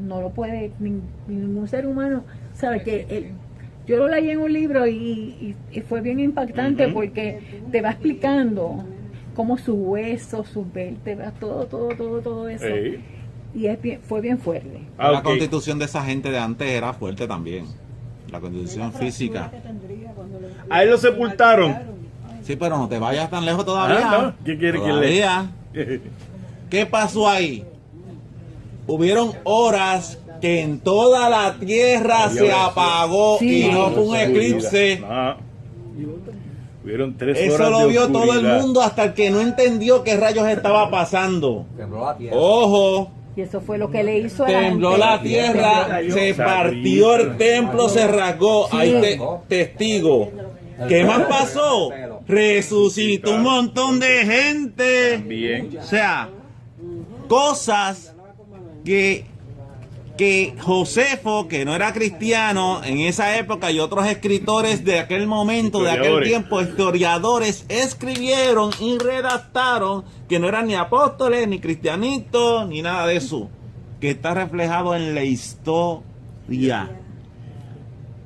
No lo puede ningún ser humano, sabe que yo lo leí en un libro y fue bien impactante porque te va explicando como sus huesos, sus vértebras, todo eso. Ey. Y fue bien fuerte. La constitución de esa gente de antes era fuerte también. La constitución física. A él lo sepultaron. Sí, pero no te vayas tan lejos todavía. ¿No? ¿Qué quiere que lea? ¿Qué pasó ahí? Hubieron horas que en toda la tierra se apagó y no fue un eclipse. No. Hubieron 3 horas Eso lo de vio todo el oscuridad. mundo hasta el que no entendió qué rayos estaba pasando. Ojo. Y eso fue lo que le hizo Tembló la tierra, se partió el templo, se rasgó. Sí. Hay testigos. ¿Qué más pasó? Resucitó un montón de gente. Bien. O sea, cosas que Josefo, que no era cristiano en esa época, y otros escritores de aquel momento, de aquel tiempo, historiadores, escribieron y redactaron, que no eran ni apóstoles, ni cristianitos, ni nada de eso, que está reflejado en la historia.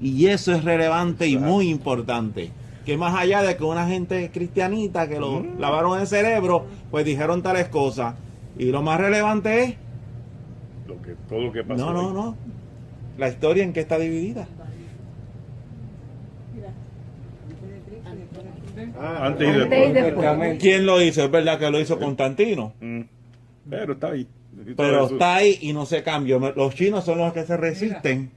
Y eso es relevante y muy importante. Que más allá de que una gente cristianita que lo lavaron el cerebro, pues dijeron tales cosas. Y lo más relevante es todo lo que pasó. No. La historia en que está dividida. Antes y después. ¿Quién lo hizo? Es verdad que lo hizo Constantino. Pero está ahí. Pero está ahí y no se cambió. Los chinos son los que se resisten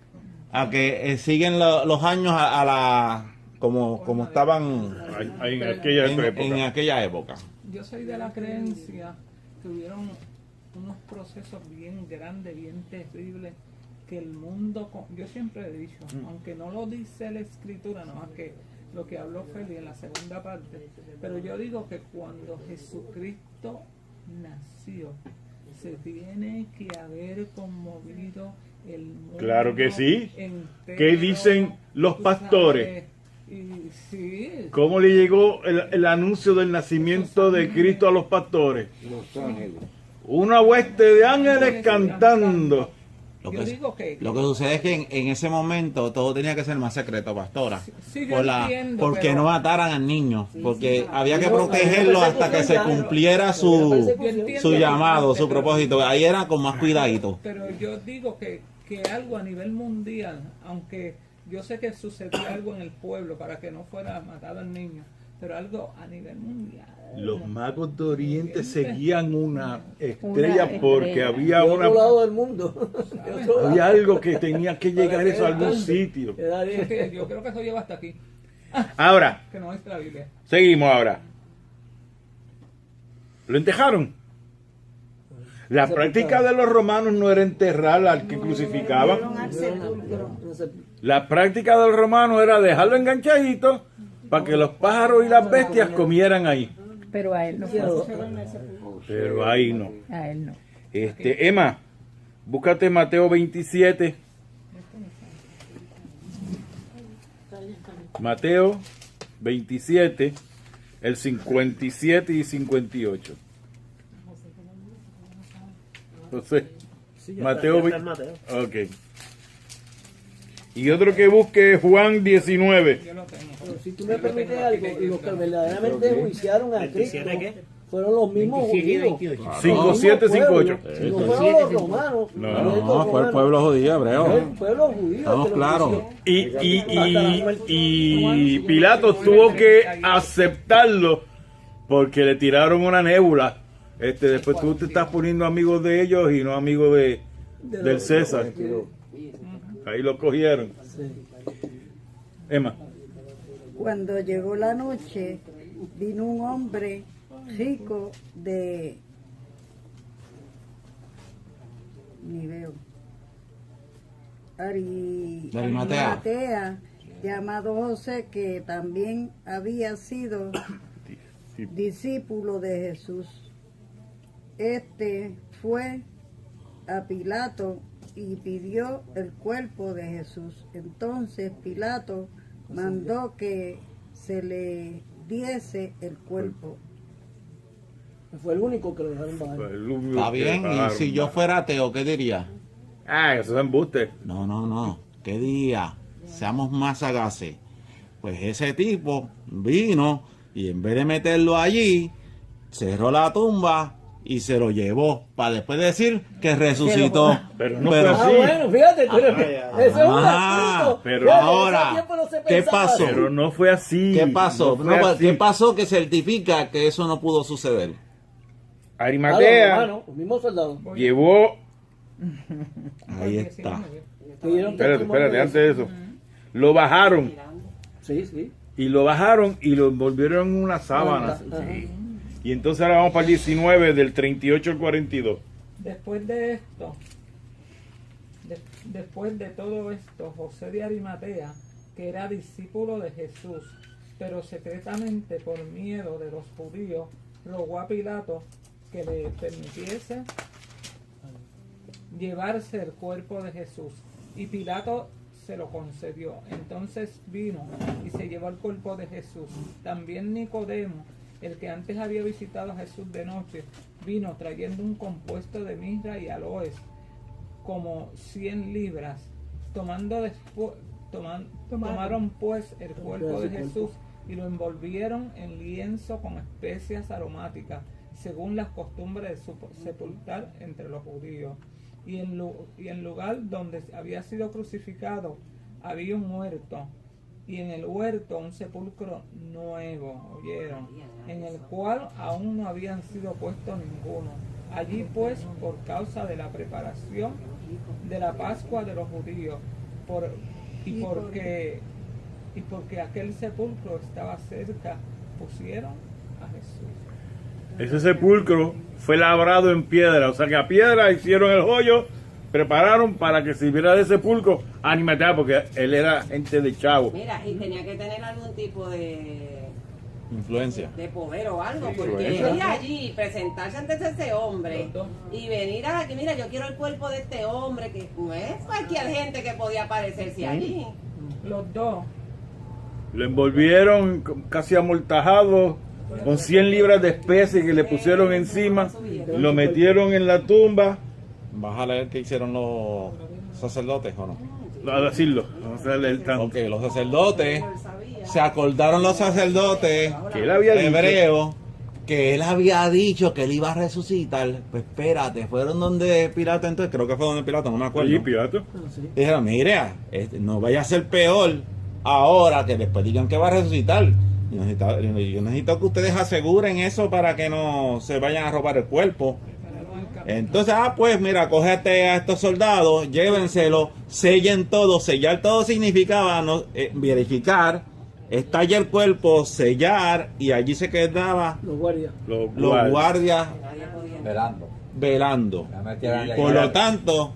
a que siguen los años a la como estaban en aquella época. Yo soy de la creencia que hubieron unos procesos bien grandes, bien terribles, que el mundo, yo siempre he dicho, aunque no lo dice la escritura, no más que lo que habló Feli en la segunda parte, pero yo digo que cuando Jesucristo nació, se tiene que haber conmovido el mundo. Claro que sí. Entero. ¿Qué dicen los pastores? Y sí. ¿Cómo le llegó el anuncio del nacimiento de Cristo a los pastores? Una hueste de ángeles cantando. Lo que sucede es que en ese momento todo tenía que ser más secreto, pastora. Sí, yo entiendo, porque pero- no mataran al niño. Porque había que protegerlo hasta que se cumpliera su llamado, su propósito. Ahí era con más cuidadito. Pero yo digo que algo a nivel mundial, aunque yo sé que sucedió algo en el pueblo para que no fuera matado el niño, pero algo a nivel mundial. Los magos de Oriente seguían una estrella porque había De otro una lado del mundo. De otro lado. había algo que tenía que llegar eso a algún sitio. Yo creo que eso lleva hasta aquí. Ahora, Que no es la Biblia. seguimos ahora. Lo enterraron. La práctica de los romanos no era enterrar al que crucificaban. La práctica de los romanos era dejarlo enganchadito para que los pájaros y las bestias comieran ahí. Pero a él no fue así. Pero ahí no. A él no. Emma, búscate Mateo 27. Mateo 27, el 57 y 58. José. Sí, ya Mateo. está en Mateo. Ok. Y otro que busque es Juan 19. Pero si tú me permites algo, los que verdaderamente juiciaron a Cristo fueron los mismos 27 y judíos. 28. 5, 7, 5, 8. No fueron los romanos. No, fue el pueblo judío, hebreo. Fue el pueblo judío. Estamos que lo claros. juició. Y Pilato tuvo que aceptarlo porque le tiraron una nébula. Después tú te estás poniendo amigos de ellos y no amigos del César. Ahí lo cogieron. Emma. Cuando llegó la noche, vino un hombre rico De Arimatea. Arimatea, llamado José, que también había sido discípulo de Jesús. Este fue a Pilato y pidió el cuerpo de Jesús. Entonces Pilato mandó que se le diese el cuerpo. Fue el único que lo dejaron bajar. Está bien, y si yo fuera ateo, ¿qué diría? Eso es embuste. No. ¿Qué diría? Seamos más sagaces. Pues ese tipo vino y en vez de meterlo allí, cerró la tumba y se lo llevó para después decir que resucitó. Pero no fue así. Bueno, fíjate, eso es un pero ahora, ¿qué pasó? Pero no fue así. ¿Qué pasó? No fue así. ¿Qué pasó que certifica que eso no pudo suceder? Arimatea los mismos soldados. llevó. Ahí está. Espérate, antes de eso. Lo bajaron. Sí. Y lo bajaron y lo envolvieron en una sábana. Sí. Y entonces ahora vamos para el 19, del 38 al 42. Después de esto, después de todo esto, José de Arimatea, que era discípulo de Jesús, pero secretamente por miedo de los judíos, rogó a Pilato que le permitiese llevarse el cuerpo de Jesús. Y Pilato se lo concedió. Entonces vino y se llevó el cuerpo de Jesús. También Nicodemo, el que antes había visitado a Jesús de noche, vino trayendo un compuesto de mirra y aloes, como 100 libras. Tomaron pues el cuerpo de Jesús y lo envolvieron en lienzo con especias aromáticas, según las costumbres de sepultar entre los judíos. Y en lugar donde había sido crucificado había un huerto, y en el huerto un sepulcro nuevo, ¿oyeron? En el cual aún no habían sido puestos ninguno. Allí pues, por causa de la preparación de la Pascua de los judíos, porque aquel sepulcro estaba cerca, pusieron a Jesús. Ese sepulcro fue labrado en piedra, o sea que a piedra hicieron el hoyo, prepararon para que sirviera de sepulcro a Arimatea, porque él era gente de chavo. Mira, y tenía que tener algún tipo de influencia, de poder o algo, porque ir allí, presentarse ante ese hombre y venir a aquí, mira, yo quiero el cuerpo de este hombre, que no es cualquier gente que podía aparecerse allí. Los dos. Lo envolvieron casi amortajado con 100 libras de especies que le pusieron encima, lo metieron en la tumba. ¿Vas a leer qué hicieron los sacerdotes o no? A decirlo, vamos a leer tanto. Ok, los sacerdotes, se acordaron los sacerdotes que él había hebreos, que él había dicho que él iba a resucitar. Pues espérate, fueron donde Pilato, entonces creo que fue donde Pilato, no me acuerdo. Sí, Pilato. Dijeron, mire, no vaya a ser peor ahora que después digan que va a resucitar. Yo necesito que ustedes aseguren eso para que no se vayan a robar el cuerpo. Entonces, pues mira, cógete a estos soldados, llévenselo, sellen todo. Sellar todo significaba verificar, estallar el cuerpo, sellar, y allí se quedaba los guardias. Los guardias velando. Por lo tanto,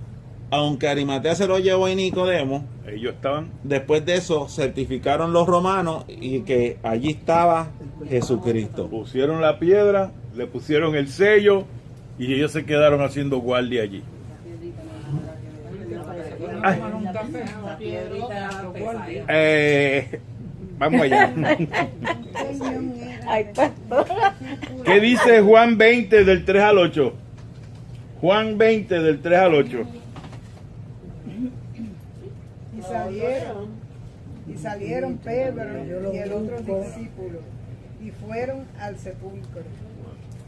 aunque Arimatea se lo llevó a Nicodemo, ellos estaban. Después de eso, certificaron los romanos y que allí estaba Jesucristo. Pusieron la piedra, le pusieron el sello y ellos se quedaron haciendo guardia allí. Vamos allá. ¿Qué dice Juan 20 del 3 al 8? Juan 20 del 3 al 8. Y salieron Pedro y el otro discípulo y fueron al sepulcro.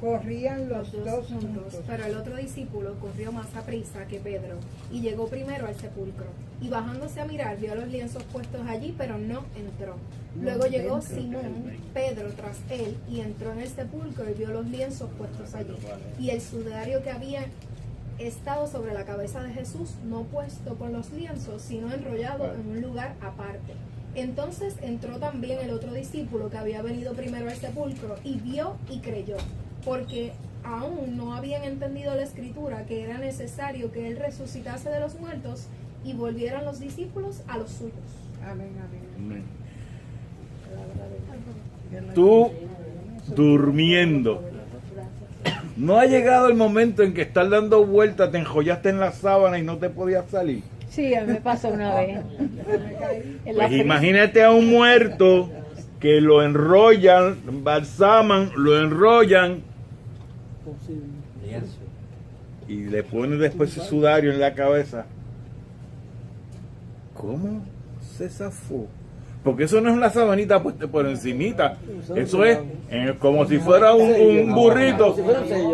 Corrían los dos juntos. Pero el otro discípulo corrió más aprisa que Pedro y llegó primero al sepulcro. Y bajándose a mirar, vio los lienzos puestos allí, pero no entró. Luego llegó Simón, Pedro, tras él, y entró en el sepulcro y vio los lienzos puestos allí. Y el sudario que había estado sobre la cabeza de Jesús, no puesto con los lienzos, sino enrollado en un lugar aparte. Entonces entró también el otro discípulo que había venido primero al sepulcro y vio y creyó, porque aún no habían entendido la escritura que era necesario que él resucitase de los muertos, y volvieron los discípulos a los suyos. Amén, amén. Tú durmiendo. ¿No ha llegado el momento en que estás dando vueltas, te enjollaste en la sábana y no te podías salir? Sí, a mí me pasó una vez. Pues imagínate a un muerto que lo enrollan, balsaman, lo enrollan y le ponen después ese sudario en la cabeza. ¿Cómo se zafó? Porque eso no es una sabanita puesta por encimita. Eso es como si fuera un burrito.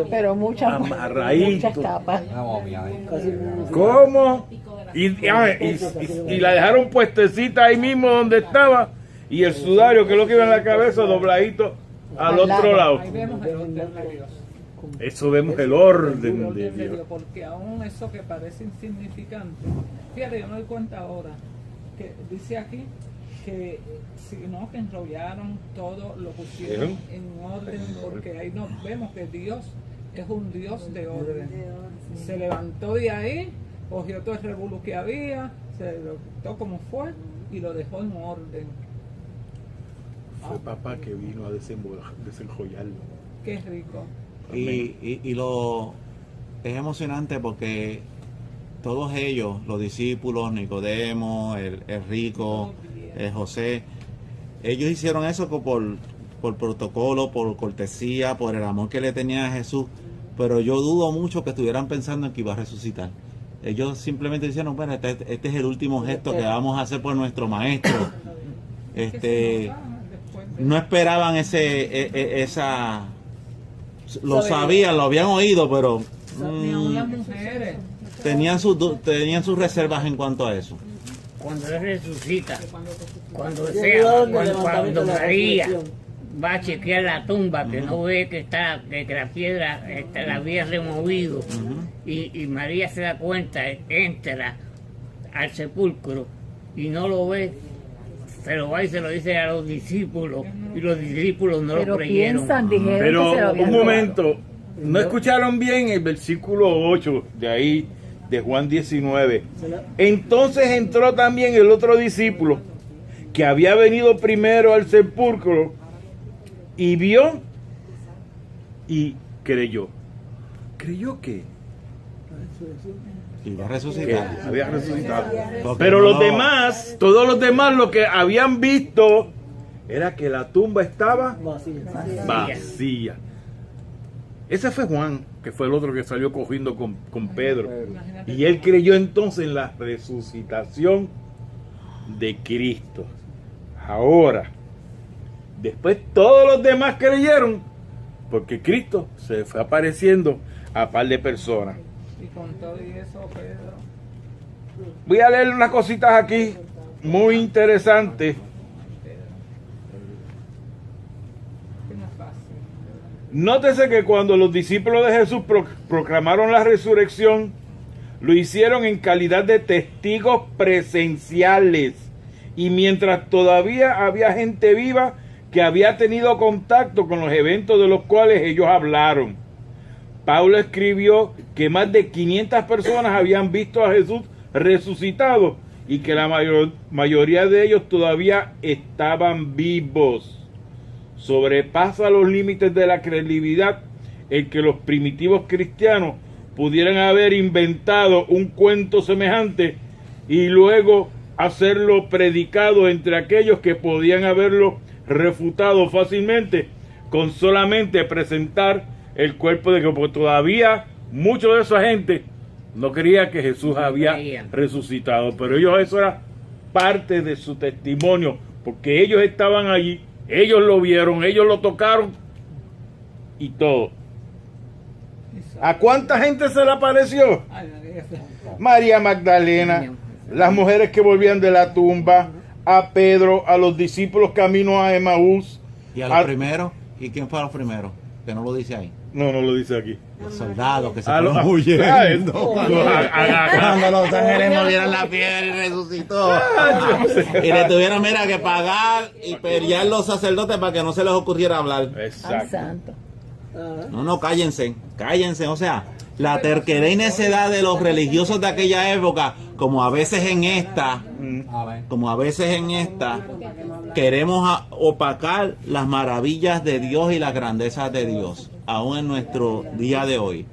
Pero muchas amarradito. capas. ¿Cómo? Y la dejaron puestecita ahí mismo donde estaba. Y el sudario, que es lo que iba en la cabeza, dobladito al otro lado. Ahí vemos el orden de Dios. Eso vemos el orden de Dios. Porque aún eso que parece insignificante, fíjate, yo me doy cuenta ahora que dice aquí que si no, que enrollaron todo, lo pusieron en orden, porque ahí nos vemos que Dios es un Dios de orden. Se levantó de ahí, cogió todo el revolú que había, se lo quitó como fue y lo dejó en orden. Fue papá que vino a desenjollarlo. Qué rico. Y lo es emocionante porque todos ellos, los discípulos, Nicodemo, el rico, José, ellos hicieron eso por protocolo, por cortesía, por el amor que le tenían a Jesús, pero yo dudo mucho que estuvieran pensando en que iba a resucitar. Ellos simplemente dijeron, bueno, este es el último gesto que vamos a hacer por nuestro maestro. No esperaban esa... Lo sabían, lo habían oído, pero tenían sus reservas en cuanto a eso. Cuando él resucita, cuando María va a chequear la tumba, que no ve que la piedra la había removido, y María se da cuenta, entra al sepulcro y no lo ve, se lo va y se lo dice a los discípulos, y los discípulos no lo creyeron. Pero un momento, ¿no escucharon bien el versículo 8 de ahí, de Juan 19? Entonces entró también el otro discípulo, que había venido primero al sepulcro, y vio y creyó. ¿Creyó qué? Iba a resucitar. Había resucitado. Pero los demás, todos los demás, lo que habían visto era que la tumba estaba vacía. Ese fue Juan, que fue el otro que salió cogiendo con Pedro. Y él creyó entonces en la resucitación de Cristo. Ahora, después todos los demás creyeron, porque Cristo se fue apareciendo a par de personas. Y con todo y eso, Pedro. Voy a leer unas cositas aquí muy interesantes. Nótese que cuando los discípulos de Jesús proclamaron la resurrección, lo hicieron en calidad de testigos presenciales, y mientras todavía había gente viva que había tenido contacto con los eventos de los cuales ellos hablaron. Pablo escribió que más de 500 personas habían visto a Jesús resucitado y que la mayoría de ellos todavía estaban vivos. Sobrepasa los límites de la credibilidad el que los primitivos cristianos pudieran haber inventado un cuento semejante y luego hacerlo predicado entre aquellos que podían haberlo refutado fácilmente con solamente presentar el cuerpo de Cristo, porque todavía mucho de esa gente no creía que Jesús había resucitado, pero ellos, eso era parte de su testimonio, porque ellos estaban allí, ellos lo vieron, ellos lo tocaron y todo. ¿A cuánta gente se le apareció? María Magdalena, las mujeres que volvían de la tumba, a Pedro, a los discípulos camino a Emaús. ¿Y a los primeros? ¿Y quién fue a los primeros? Que no lo dice ahí. No lo dice aquí. Los soldados que se fueron huyendo. Cuando los ángeles movieron la piedra y resucitó. Y le tuvieron, mira, que pagar y pelear los sacerdotes para que no se les ocurriera hablar. Exacto. No, cállense. O sea, la terquedad y necedad de los religiosos de aquella época, como a veces en esta, queremos opacar las maravillas de Dios y las grandezas de Dios, aún en nuestro día de hoy.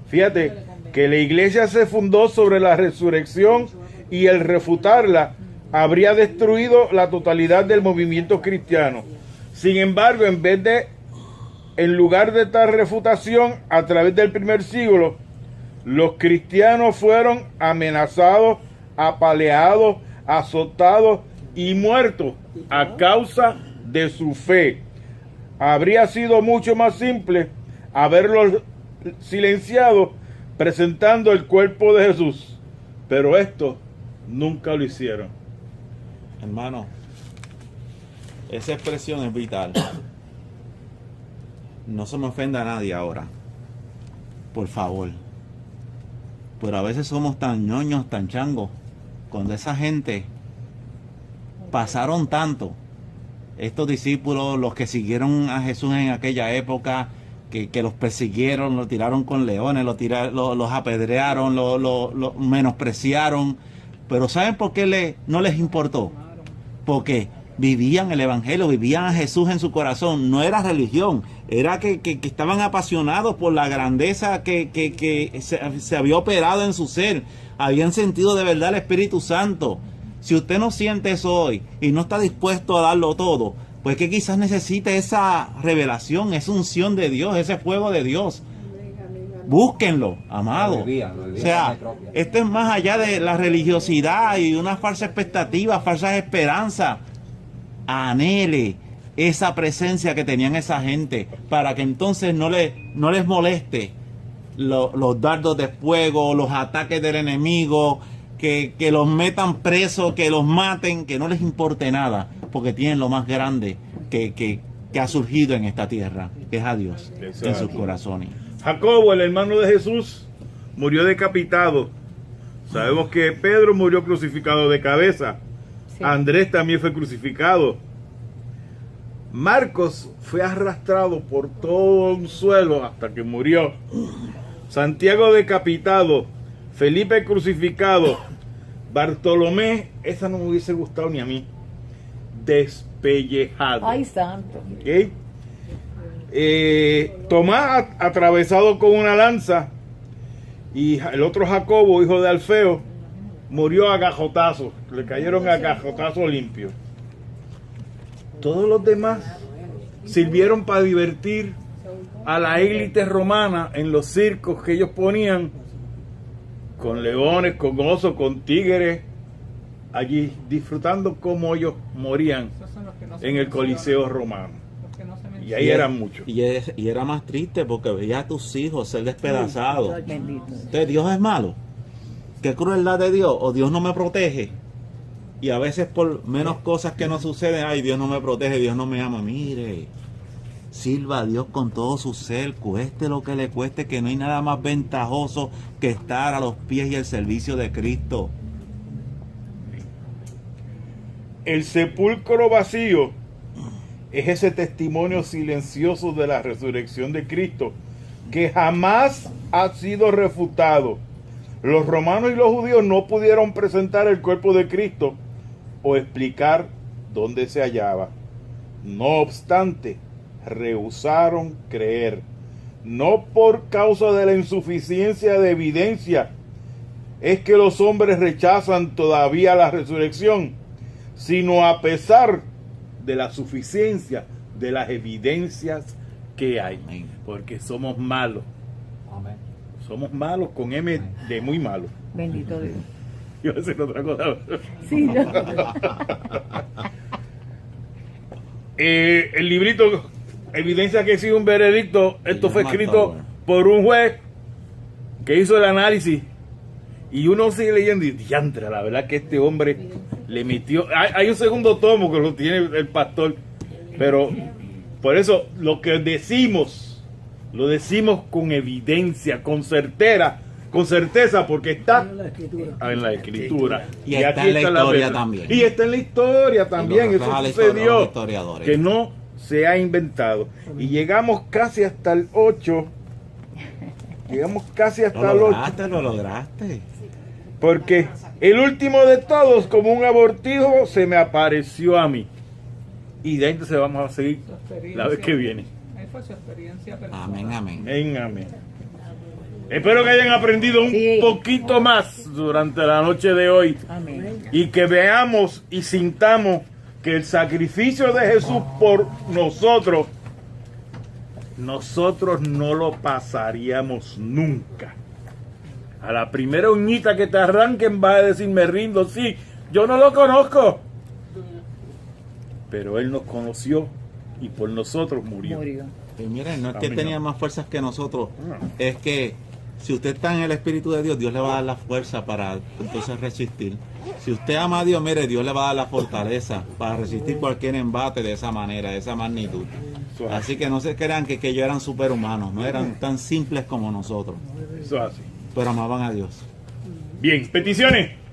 Fíjate que la iglesia se fundó sobre la resurrección y el refutarla habría destruido la totalidad del movimiento cristiano. Sin embargo, en lugar de tal refutación a través del primer siglo, los cristianos fueron amenazados, apaleados, azotados y muerto a causa de su fe. Habría sido mucho más simple haberlo silenciado presentando el cuerpo de Jesús, pero esto nunca lo hicieron. Hermano, esa expresión es vital. No se me ofenda a nadie ahora, por favor. Pero a veces somos tan ñoños, tan changos. Cuando esa gente pasaron tanto, estos discípulos, los que siguieron a Jesús en aquella época, que los persiguieron, los tiraron con leones, los apedrearon, los menospreciaron. Pero ¿saben por qué no les importó? Porque vivían el Evangelio, vivían a Jesús en su corazón. No era religión, era que estaban apasionados por la grandeza que se había operado en su ser. Habían sentido de verdad el Espíritu Santo. Si usted no siente eso hoy y no está dispuesto a darlo todo, pues que quizás necesite esa revelación, esa unción de Dios, ese fuego de Dios. Búsquenlo, amado. O sea, esto es más allá de la religiosidad y una falsa expectativa, falsas esperanzas. Anhele esa presencia que tenían esa gente, para que entonces no les moleste los dardos de fuego, los ataques del enemigo, que los metan presos, que los maten, que no les importe nada, porque tienen lo más grande que ha surgido en esta tierra, que es a Dios. Exacto. En sus corazones. Jacobo, el hermano de Jesús, murió decapitado. Sabemos que Pedro murió crucificado de cabeza. Sí. Andrés también fue crucificado. Marcos fue arrastrado por todo un suelo hasta que murió. Santiago decapitado. Felipe crucificado. Bartolomé, esa no me hubiese gustado ni a mí. Despellejado. Ay, santo. ¿Okay? Tomás atravesado con una lanza, y el otro Jacobo, hijo de Alfeo, murió a gajotazos, le cayeron a gajotazos limpios. Todos los demás sirvieron para divertir a la élite romana en los circos que ellos ponían, con leones, con osos, con tigres, allí disfrutando como ellos morían en el Coliseo romano. Y ahí eran muchos. Y era más triste porque veía a tus hijos ser despedazados. Entonces, ¿Dios es malo? ¿Qué crueldad de Dios? ¿O Dios no me protege? Y a veces por menos cosas que no suceden, ay, Dios no me protege, Dios no me ama. Mire, sirva a Dios con todo su ser, cueste lo que le cueste, que no hay nada más ventajoso que estar a los pies y el servicio de Cristo. El sepulcro vacío es ese testimonio silencioso de la resurrección de Cristo, que jamás ha sido refutado. Los romanos y los judíos no pudieron presentar el cuerpo de Cristo o explicar dónde se hallaba. No obstante, rehusaron creer, no por causa de la insuficiencia de evidencia, es que los hombres rechazan todavía la resurrección, sino a pesar de la suficiencia de las evidencias que hay. Amén. Porque somos malos. Amén. Somos malos con M de muy malo. Bendito Dios. Yo voy a decir otra cosa. Sí, no. El librito evidencia que existe un veredicto. Esto fue escrito por un juez que hizo el análisis. Y uno sigue leyendo y diantre, la verdad que este hombre le metió. Hay un segundo tomo que lo tiene el pastor, pero por eso lo que decimos, lo decimos con evidencia, con certeza, porque está en la escritura. Y está en la historia también. Y está en la historia también. Eso sucedió, que no se ha inventado. Y llegamos casi hasta el 8. Llegamos casi hasta el 8. Lo lograste. Porque el último de todos, como un abortijo, se me apareció a mí. Y de ahí entonces vamos a seguir la vez que viene. Ahí fue su experiencia personal. Amén, amén. Amén, amén. Espero que hayan aprendido un poquito más durante la noche de hoy. Amén. Y que veamos y sintamos que el sacrificio de Jesús por nosotros no lo pasaríamos nunca. A la primera uñita que te arranquen vas a decir, me rindo. Sí, yo no lo conozco, pero Él nos conoció y por nosotros murió. Y miren, no es que Amén. tenía más fuerzas que nosotros, es que si usted está en el Espíritu de Dios, Dios le va a dar la fuerza para entonces resistir. Si usted ama a Dios, mire, Dios le va a dar la fortaleza para resistir cualquier embate de esa manera, de esa magnitud. Así que no se crean que ellos eran superhumanos, no eran tan simples como nosotros. Eso así. Pero amaban a Dios. Bien, peticiones.